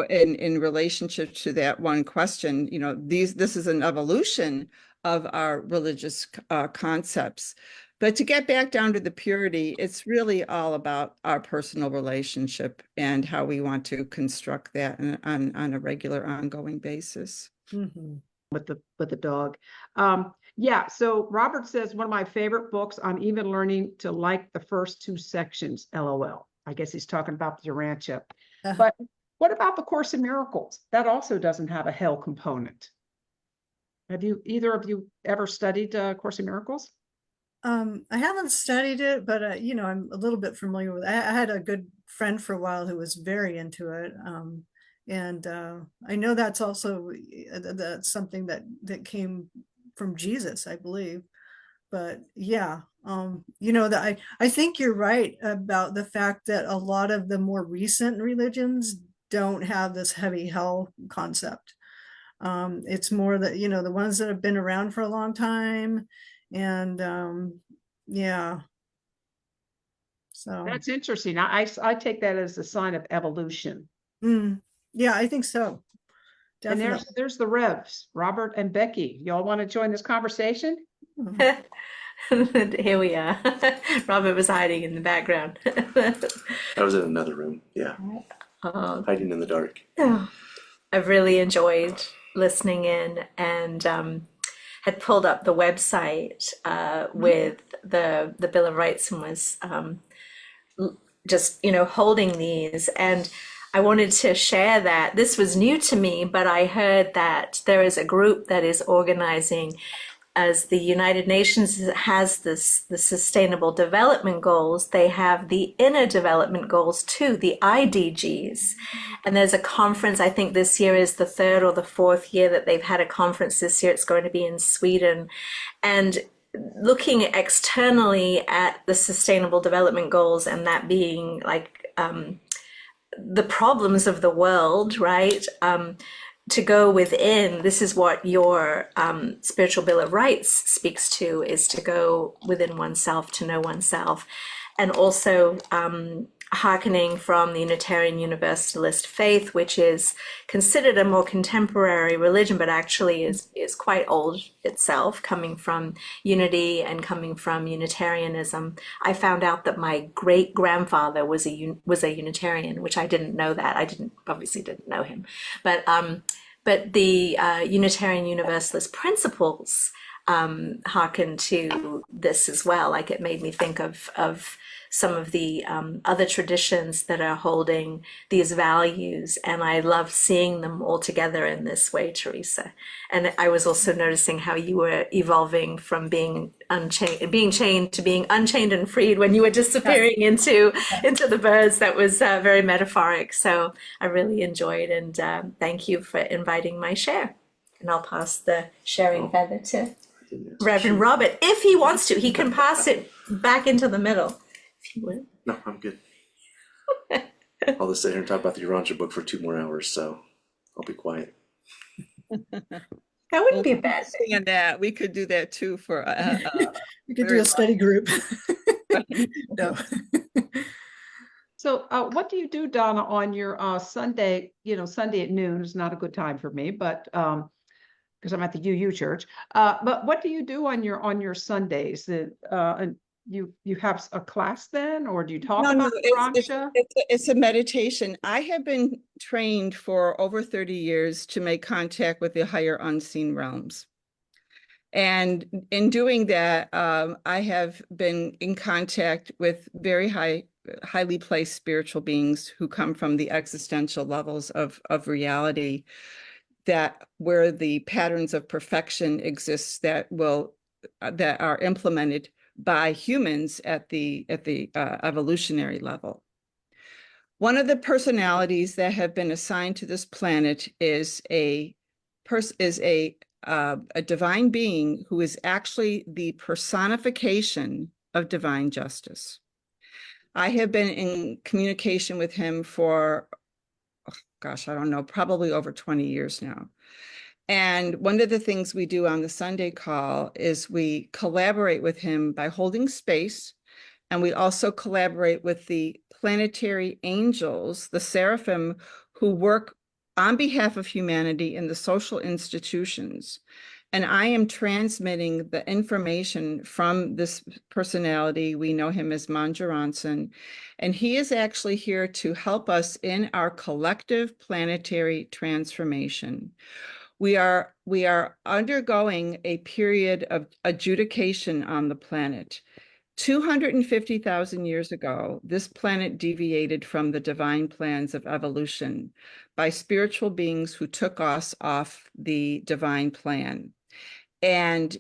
in relationship to that one question, this is an evolution of our religious concepts. But to get back down to the purity, it's really all about our personal relationship and how we want to construct that on a regular, ongoing basis. Mm-hmm. With the dog. So Robert says, one of my favorite books, I'm even learning to like the first 2 sections, LOL. I guess he's talking about the Urantia. But what about the Course in Miracles? That also doesn't have a hell component. Have either of you ever studied Course in Miracles? I haven't studied it, but I'm a little bit familiar with it. I had a good friend for a while who was very into it. And I know that's also that's something that came from Jesus, I believe. But yeah, that I think you're right about the fact that a lot of the more recent religions don't have this heavy hell concept. It's more that, the ones that have been around for a long time. And yeah. So That's interesting. I take that as a sign of evolution. yeah, I think so. And Definitely. there's the Revs, Robert and Becky. Y'all want to join this conversation? Here we are. Robert was hiding in the background. I was in another room. Yeah, Oh, hiding in the dark. I've really enjoyed listening in, and had pulled up the website with the Bill of Rights, and was just holding these. And I wanted to share that this was new to me, but I heard that there is a group that is organizing, as the United Nations has the Sustainable Development Goals, they have the Inner Development Goals too, the IDGs. And there's a conference, I think this year is the third or the fourth year that they've had a conference this year. It's going to be in Sweden. And looking externally at the Sustainable Development Goals, and that being like the problems of the world, right? To go within, this is what your spiritual Bill of Rights speaks to, is to go within oneself, to know oneself. And also hearkening from the Unitarian Universalist faith, which is considered a more contemporary religion, but actually is quite old itself, coming from unity and coming from Unitarianism. I found out that my great grandfather was a Unitarian, which I didn't know that. Obviously didn't know him, but the Unitarian Universalist principles hearken to this as well. Like, it made me think of some of the other traditions that are holding these values, and I love seeing them all together in this way, Theresa. And I was also noticing how you were evolving from being chained to being unchained and freed when you were disappearing into the birds. That was very metaphoric. So I really enjoyed, and thank you for inviting my share. And I'll pass the sharing feather to Reverend Robert. If he wants to, he can pass it back into the middle. If you would. No, I'm good. I'll just sit here and talk about the Urantia book for 2 more hours, so I'll be quiet. That wouldn't be a bad thing. And that we could do that too for We could do a study group. No. So what do you do, Donna, on your Sunday? Sunday at noon is not a good time for me, but because I'm at the UU church. But what do you do on your Sundays? And you have a class then, or do you talk about Urantia? It's a meditation. I have been trained for over 30 years to make contact with the higher unseen realms. And in doing that, I have been in contact with very highly placed spiritual beings who come from the existential levels of reality, that where the patterns of perfection exist that are implemented by humans at the evolutionary level. One of the personalities that have been assigned to this planet is a divine being who is actually the personification of divine justice. I have been in communication with him for, I don't know, probably over 20 years now. And one of the things we do on the Sunday call is we collaborate with him by holding space. And we also collaborate with the planetary angels, the seraphim, who work on behalf of humanity in the social institutions. And I am transmitting the information from this personality. We know him as Manjaranson. And he is actually here to help us in our collective planetary transformation. We are undergoing a period of adjudication on the planet. 250,000 years ago, this planet deviated from the divine plans of evolution by spiritual beings who took us off the divine plan. And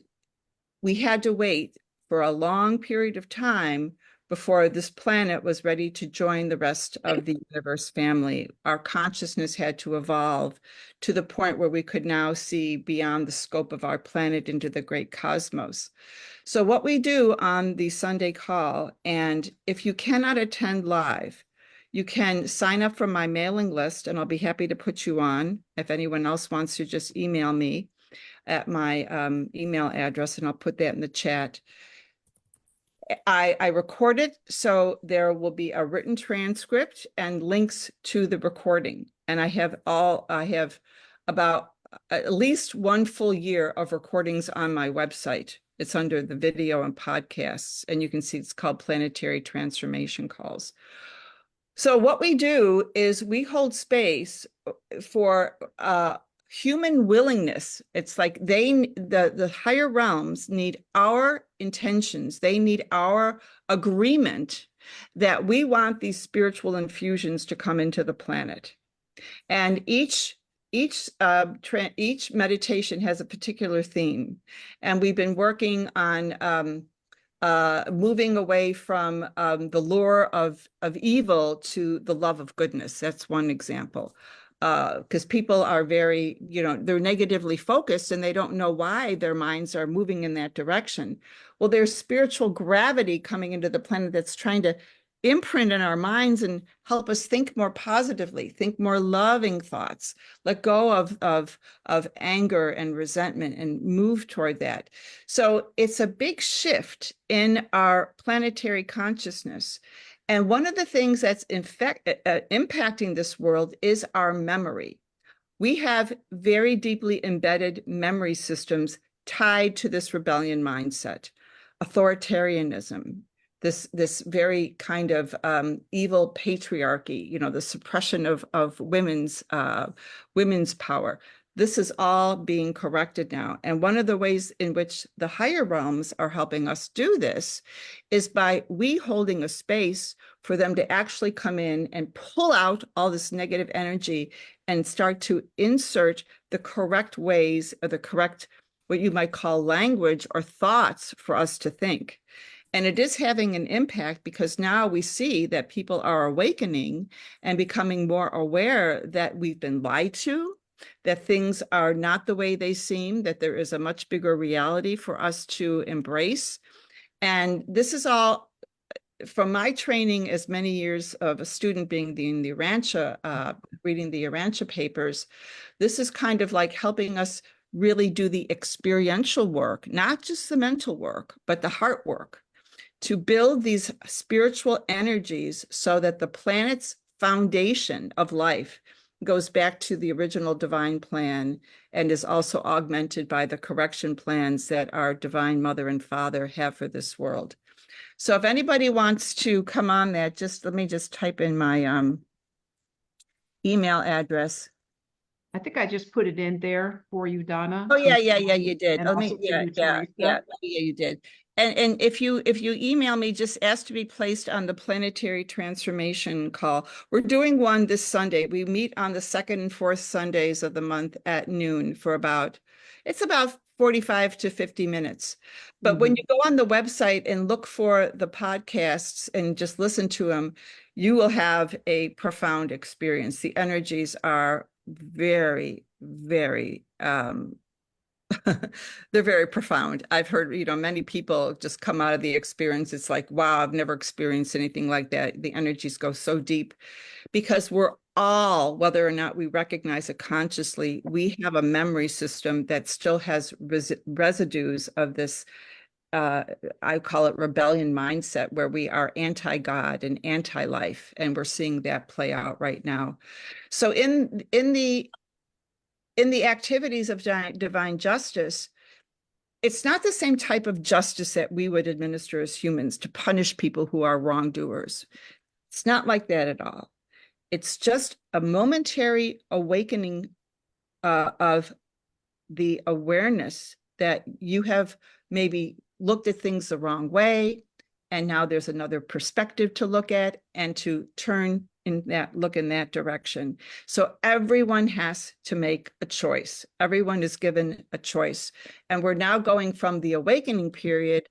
we had to wait for a long period of time before this planet was ready to join the rest of the universe family. Our consciousness had to evolve to the point where we could now see beyond the scope of our planet into the great cosmos. So what we do on the Sunday call, and if you cannot attend live, You can sign up for my mailing list, and I'll be happy to put you on. If anyone else wants to, just email me at my email address, and I'll put that in the chat. I record it, so there will be a written transcript and links to the recording. And I have about at least 1 full year of recordings on my website. It's under the video and podcasts, and you can see it's called Planetary Transformation Calls. So what we do is we hold space for human willingness. It's like the higher realms need our intentions. They need our agreement that we want these spiritual infusions to come into the planet. And each meditation has a particular theme. And we've been working on moving away from the lure of evil to the love of goodness. That's one example. Because people are very, they're negatively focused and they don't know why their minds are moving in that direction. Well, there's spiritual gravity coming into the planet that's trying to imprint in our minds and help us think more positively, think more loving thoughts, let go of anger and resentment and move toward that. So it's a big shift in our planetary consciousness. And one of the things that's impacting this world is our memory. We have very deeply embedded memory systems tied to this rebellion mindset, authoritarianism, this very kind of evil patriarchy, the suppression of women's power. This is all being corrected now. And one of the ways in which the higher realms are helping us do this is by we holding a space for them to actually come in and pull out all this negative energy and start to insert the correct ways, or the correct, what you might call language or thoughts for us to think. And it is having an impact, because now we see that people are awakening and becoming more aware that we've been lied to, that things are not the way they seem, that there is a much bigger reality for us to embrace. And this is all from my training as many years of a student being in the Urantia, reading the Urantia papers. This is kind of like helping us really do the experiential work, not just the mental work, but the heart work, to build these spiritual energies so that the planet's foundation of life goes back to the original divine plan and is also augmented by the correction plans that our divine mother and father have for this world. So if anybody wants to come on that, let me just type in my email address. I think I just put it in there for you, Donna. Oh yeah, you did. And also You did. And if you email me, just ask to be placed on the planetary transformation call. We're doing one this Sunday. We meet on the 2nd and 4th Sundays of the month at noon for about 45 to 50 minutes. But when you go on the website and look for the podcasts and just listen to them, you will have a profound experience. The energies are very, very, they're very profound. I've heard, many people just come out of the experience. It's like, wow, I've never experienced anything like that. The energies go so deep, because we're all, whether or not we recognize it consciously, we have a memory system that still has residues of this, I call it rebellion mindset, where we are anti-God and anti-life. And we're seeing that play out right now. So in the activities of divine justice, it's not the same type of justice that we would administer as humans to punish people who are wrongdoers. It's not like that at all. It's just a momentary awakening of the awareness that you have maybe looked at things the wrong way, and now there's another perspective to look at and to look in that direction. So everyone has to make a choice. Everyone is given a choice. And we're now going from the awakening period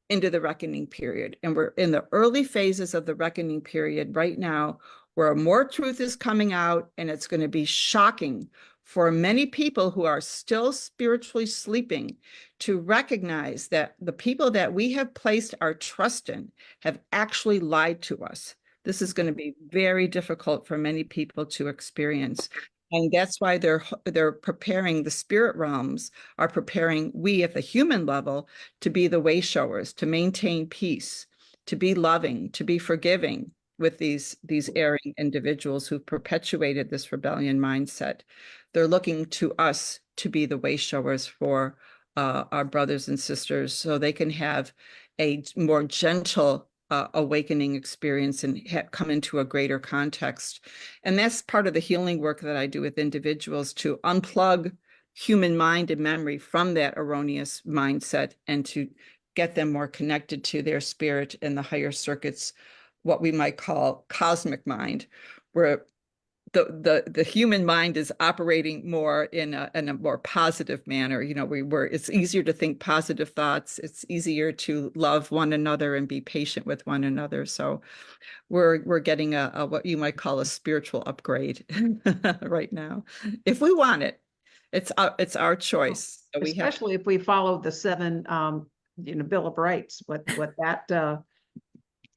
into the reckoning period. And we're in the early phases of the reckoning period right now, where more truth is coming out, and it's going to be shocking for many people who are still spiritually sleeping to recognize that the people that we have placed our trust in have actually lied to us. This is going to be very difficult for many people to experience. And that's why they're preparing, the spirit realms are preparing we at the human level to be the way showers, to maintain peace, to be loving, to be forgiving with these erring individuals who've perpetuated this rebellion mindset. They're looking to us to be the way showers for our brothers and sisters so they can have a more gentle awakening experience and come into a greater context. And that's part of the healing work that I do with individuals, to unplug human mind and memory from that erroneous mindset and to get them more connected to their spirit and the higher circuits, what we might call cosmic mind, where the human mind is operating more in a more positive manner. You know, it's easier to think positive thoughts. It's easier to love one another and be patient with one another. So we're getting a what you might call a spiritual upgrade right now, if we want it. It's our choice. So especially if we follow the 7 Bill of Rights, what that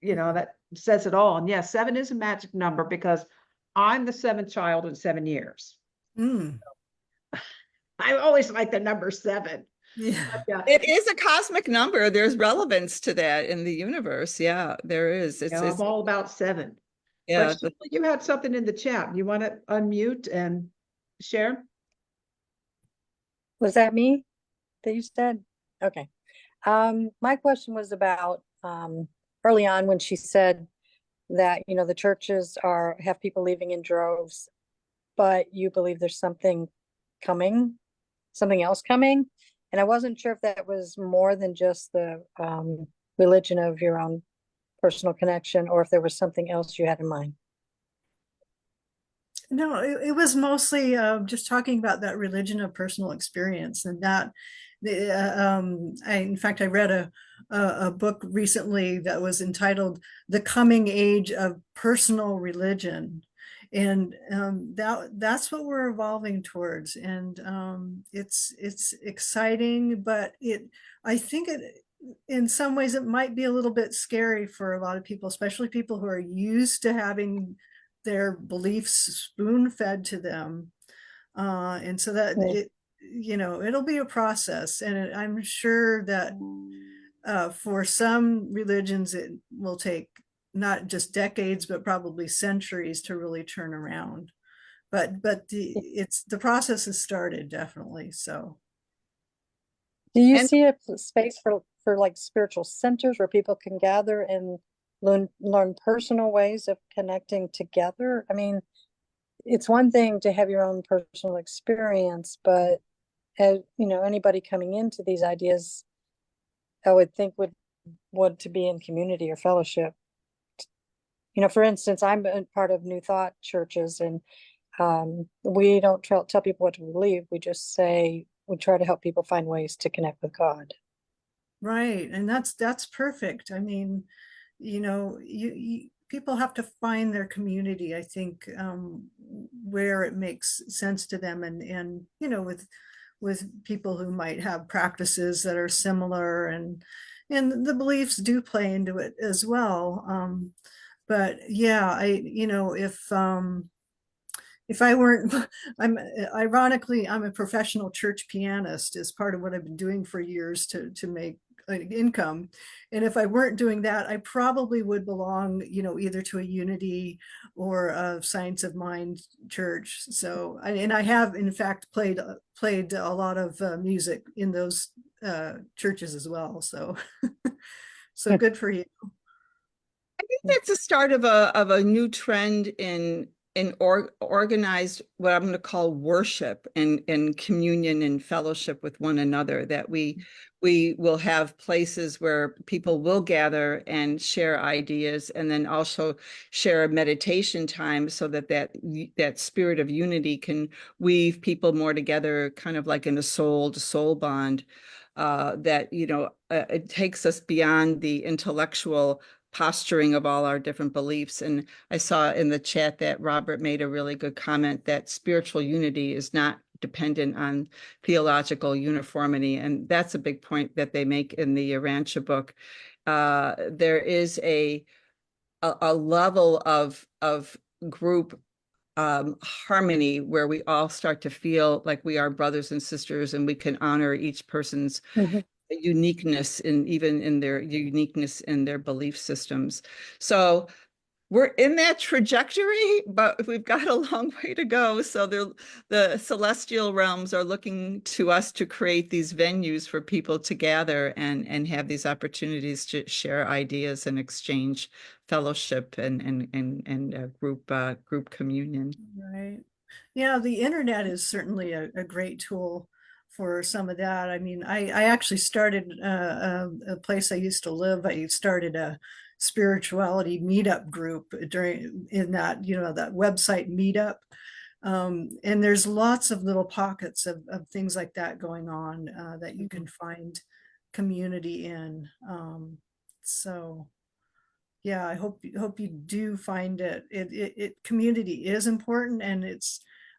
that says it all. And yes, 7 is a magic number because I'm the 7th child in 7 years. Mm. I always like the number 7. Yeah. It is a cosmic number. There's relevance to that in the universe. Yeah, there is. I'm all about 7. Yeah. But you had something in the chat. You want to unmute and share? Was that me that you said? Okay. My question was about early on when she said that, the churches have people leaving in droves, but you believe there's something else coming. And I wasn't sure if that was more than just the religion of your own personal connection, or if there was something else you had in mind. No, it was mostly just talking about that religion of personal experience, and that in fact, I read a book recently that was entitled "The Coming Age of Personal Religion," and that's what we're evolving towards, and it's exciting, but I think in some ways it might be a little bit scary for a lot of people, especially people who are used to having their beliefs spoon-fed to them, and so that it'll be a process, and I'm sure that for some religions it will take not just decades but probably centuries to really turn around, but the process has started, definitely. So do you see a space for like spiritual centers where people can gather and learn personal ways of connecting together? I mean, it's one thing to have your own personal experience, but anybody coming into these ideas, I would think would want to be in community or fellowship. For instance, I'm a part of New Thought churches, and we don't tell people what to believe. We just say we try to help people find ways to connect with God. Right, and that's perfect. I mean, people have to find their community, I think, where it makes sense to them, and with people who might have practices that are similar, and the beliefs do play into it as well. But yeah, if I weren't, ironically, I'm a professional church pianist as part of what I've been doing for years to make an income. And if I weren't doing that, I probably would belong, either to a Unity or a Science of Mind church. So, and I have in fact played a lot of music in those churches as well. So, so good for you. I think that's the start of a new trend in organized, what I'm going to call worship and communion and fellowship with one another, that we will have places where people will gather and share ideas, and then also share a meditation time, so that spirit of unity can weave people more together, kind of like in a soul to soul bond, that it takes us beyond the intellectual posturing of all our different beliefs. And I saw in the chat that Robert made a really good comment that spiritual unity is not dependent on theological uniformity. And that's a big point that they make in the Urantia book. There is a a level of group harmony where we all start to feel like we are brothers and sisters, and we can honor each person's uniqueness, and even in their uniqueness in their belief systems. So we're in that trajectory, but we've got a long way to go. So the celestial realms are looking to us to create these venues for people to gather and have these opportunities to share ideas and exchange fellowship and group communion. Right. Yeah, the internet is certainly a great tool for some of that. I mean, I actually started a place I used to live. I started a spirituality meetup group in that, that website Meetup. And there's lots of little pockets of things like that going on that you can find community in. So yeah, I hope you do find it. Community is important, and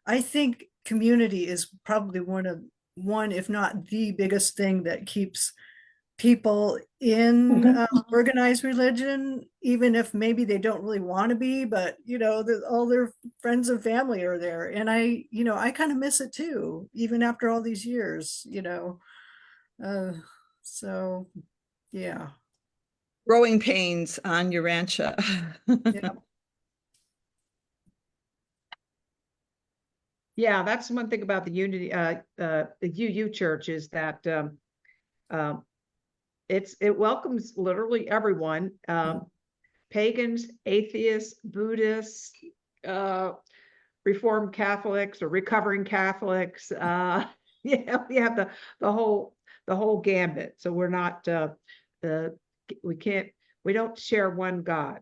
I think community is probably one, if not the biggest thing that keeps people in organized religion, even if maybe they don't really want to be, but all their friends and family are there. And I kind of miss it too, even after all these years, so yeah. Growing pains on your rancha. Yeah. Yeah, that's one thing about the Unity, the UU Church is that it welcomes literally everyone, pagans, atheists, Buddhists, Reformed Catholics or recovering Catholics. Yeah, we have the whole gambit. So we're not we don't share one God.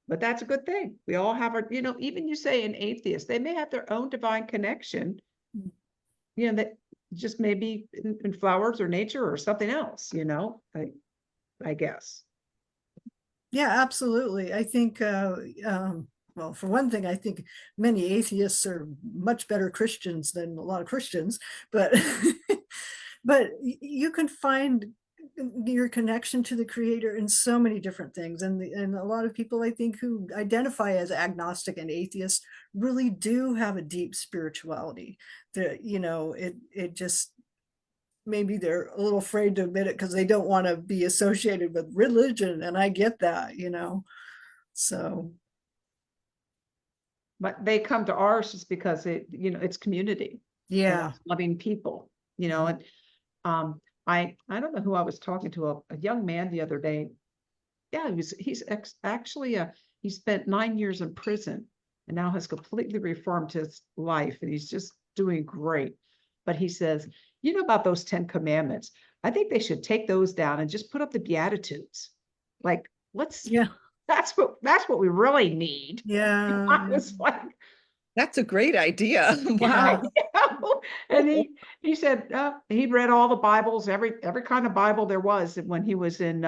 But that's a good thing. We all have our, even you say an atheist, they may have their own divine connection, that just maybe in flowers or nature or something else, I guess. Yeah, absolutely. I think, well, for one thing, I think many atheists are much better Christians than a lot of Christians, but but you can find your connection to the Creator in so many different things, and a lot of people, I think, who identify as agnostic and atheist really do have a deep spirituality. That it just, maybe they're a little afraid to admit it because they don't want to be associated with religion, and I get that, so. But they come to ours just because it's community. Yeah, Loving people, and I don't know who I was talking to, a young man the other day. Yeah, he's actually he spent 9 years in prison and now has completely reformed his life, and he's just doing great. But he says, about those 10 commandments, I think they should take those down and just put up the Beatitudes. Like, that's what we really need. yeah. I was like, That's a great idea. Wow. And he said he read all the Bibles, every kind of Bible there was when he was in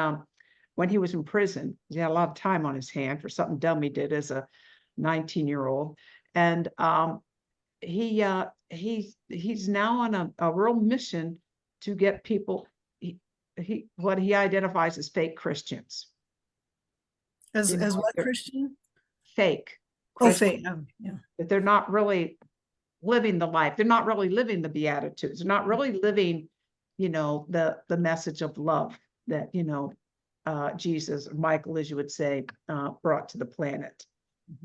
prison. He had a lot of time on his hand for something dumb he did as a 19-year-old, and he's now on a real mission to get people what he identifies as fake Christians. As what Christian? Fake. Fake. Yeah. That they're not really living the life. They're not really living the Beatitudes. They're not really living, the message of love that, Jesus, or Michael, as you would say, brought to the planet.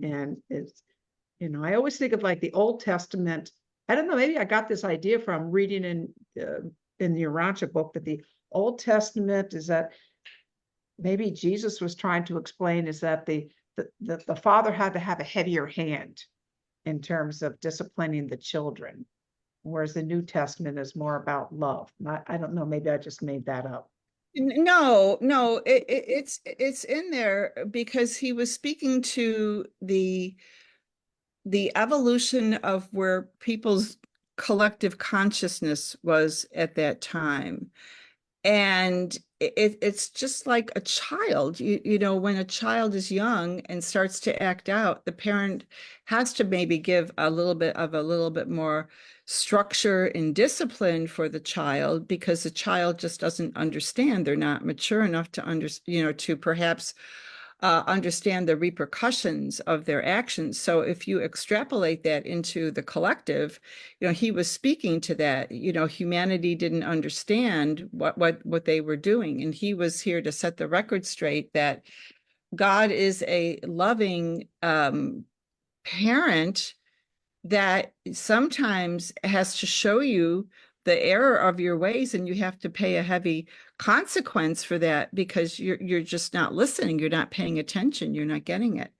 And it's, I always think of like the Old Testament. I don't know, maybe I got this idea from reading in the Urantia book that the Old Testament is that maybe Jesus was trying to explain is that the father had to have a heavier hand in terms of disciplining the children, whereas the New Testament is more about love. I don't know, maybe I just made that up. No, it's in there because he was speaking to the evolution of where people's collective consciousness was at that time. And it's just like a child, when a child is young and starts to act out, the parent has to maybe give a little bit more structure and discipline for the child, because the child just doesn't understand. They're not mature enough to understand, to perhaps understand the repercussions of their actions. So if you extrapolate that into the collective, he was speaking to that. Humanity didn't understand what they were doing, and he was here to set the record straight that God is a loving parent that sometimes has to show you the error of your ways, and you have to pay a heavy consequence for that because you're just not listening, you're not paying attention, you're not getting it.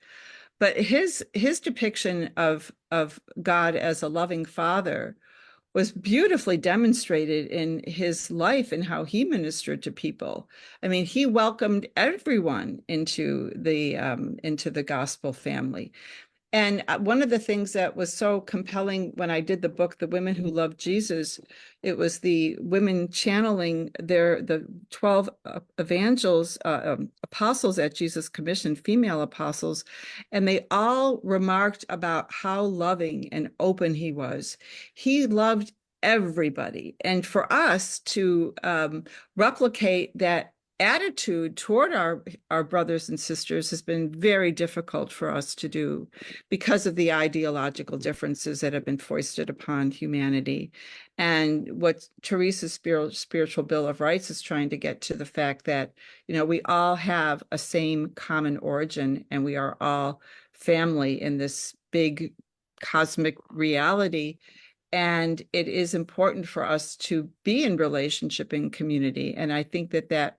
But his depiction of God as a loving father was beautifully demonstrated in his life and how he ministered to people. I mean, he welcomed everyone into the gospel family. And one of the things that was so compelling when I did the book, The Women Who Loved Jesus, it was the women channeling the 12 apostles at Jesus' commission, female apostles, and they all remarked about how loving and open he was. He loved everybody. And for us to replicate that attitude toward our brothers and sisters has been very difficult for us to do because of the ideological differences that have been foisted upon humanity. And what Theresa's spiritual Bill of Rights is trying to get to the fact that, we all have a same common origin and we are all family in this big cosmic reality. And it is important for us to be in relationship and community. And I think that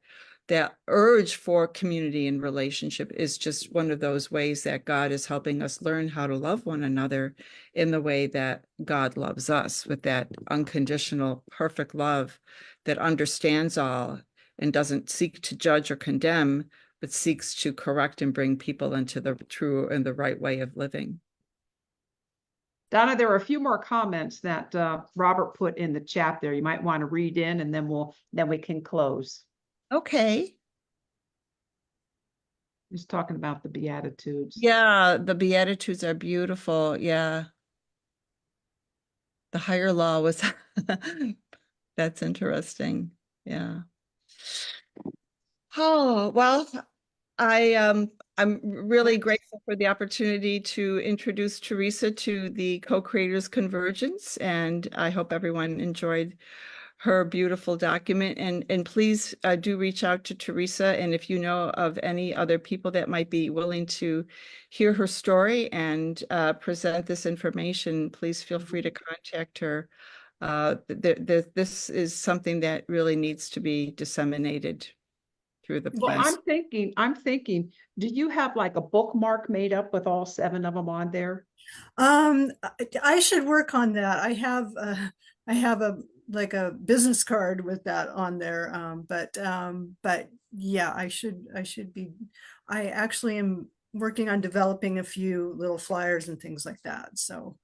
urge for community and relationship is just one of those ways that God is helping us learn how to love one another in the way that God loves us, with that unconditional, perfect love that understands all and doesn't seek to judge or condemn, but seeks to correct and bring people into the true and the right way of living. Donna, there are a few more comments that Robert put in the chat there. You might want to read in, and then we can close. Okay. He's talking about the Beatitudes. Yeah, the Beatitudes are beautiful. Yeah. The higher law was, that's interesting. Yeah. Oh, well, I'm really grateful for the opportunity to introduce Theresa to the Co-Creators Convergence, and I hope everyone enjoyed her beautiful document. And please do reach out to Theresa, and if you know of any other people that might be willing to hear her story and present this information, please feel free to contact her. This is something that really needs to be disseminated through the Well, press. I'm thinking, do you have like a bookmark made up with all 7 of them on there? I should work on that. I have a business card with that on there. But yeah, I actually am working on developing a few little flyers and things like that. So,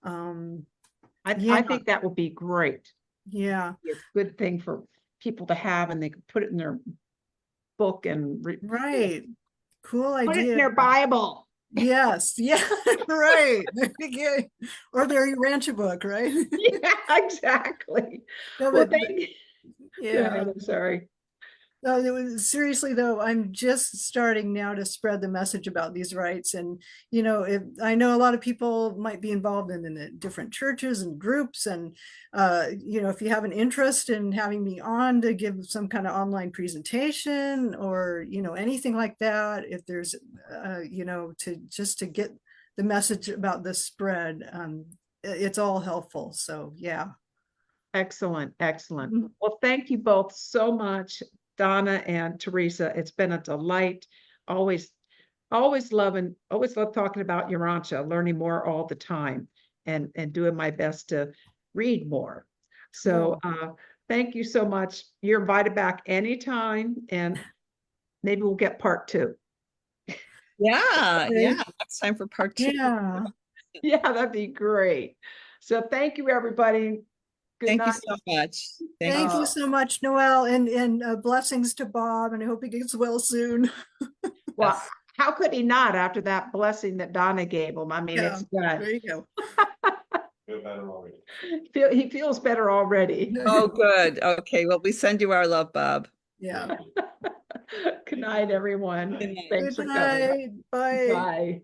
I think that would be great. Yeah. It's a good thing for people to have, and they can put it in their book and right. Cool idea. Put it in their Bible. Yes. Yeah. Right. Or their rancher book, right? Yeah, exactly. No, Well, but, yeah, I'm sorry. No, seriously though, I'm just starting now to spread the message about these rights. And, I know a lot of people might be involved in the different churches and groups. And, if you have an interest in having me on to give some kind of online presentation or, anything like that, if there's, to get the message about this spread, it's all helpful. So, yeah. Excellent. Excellent. Well, thank you both so much, Donna and Theresa. It's been a delight. Always love talking about Urantia, learning more all the time and doing my best to read more. So thank you so much. You're invited back anytime, and maybe we'll get part 2. Yeah, it's time for part 2. Yeah, that'd be great. So thank you, everybody. Thank you so much. Thank you so much, Noelle, and blessings to Bob, and I hope he gets well soon. Well, how could he not after that blessing that Donna gave him? I mean, it's done. There you go. Feel better already. He feels better already. Oh, good. Okay, well, we send you our love, Bob. Yeah. Good night, everyone. Good night. Thanks Good for coming. night. Bye. Bye.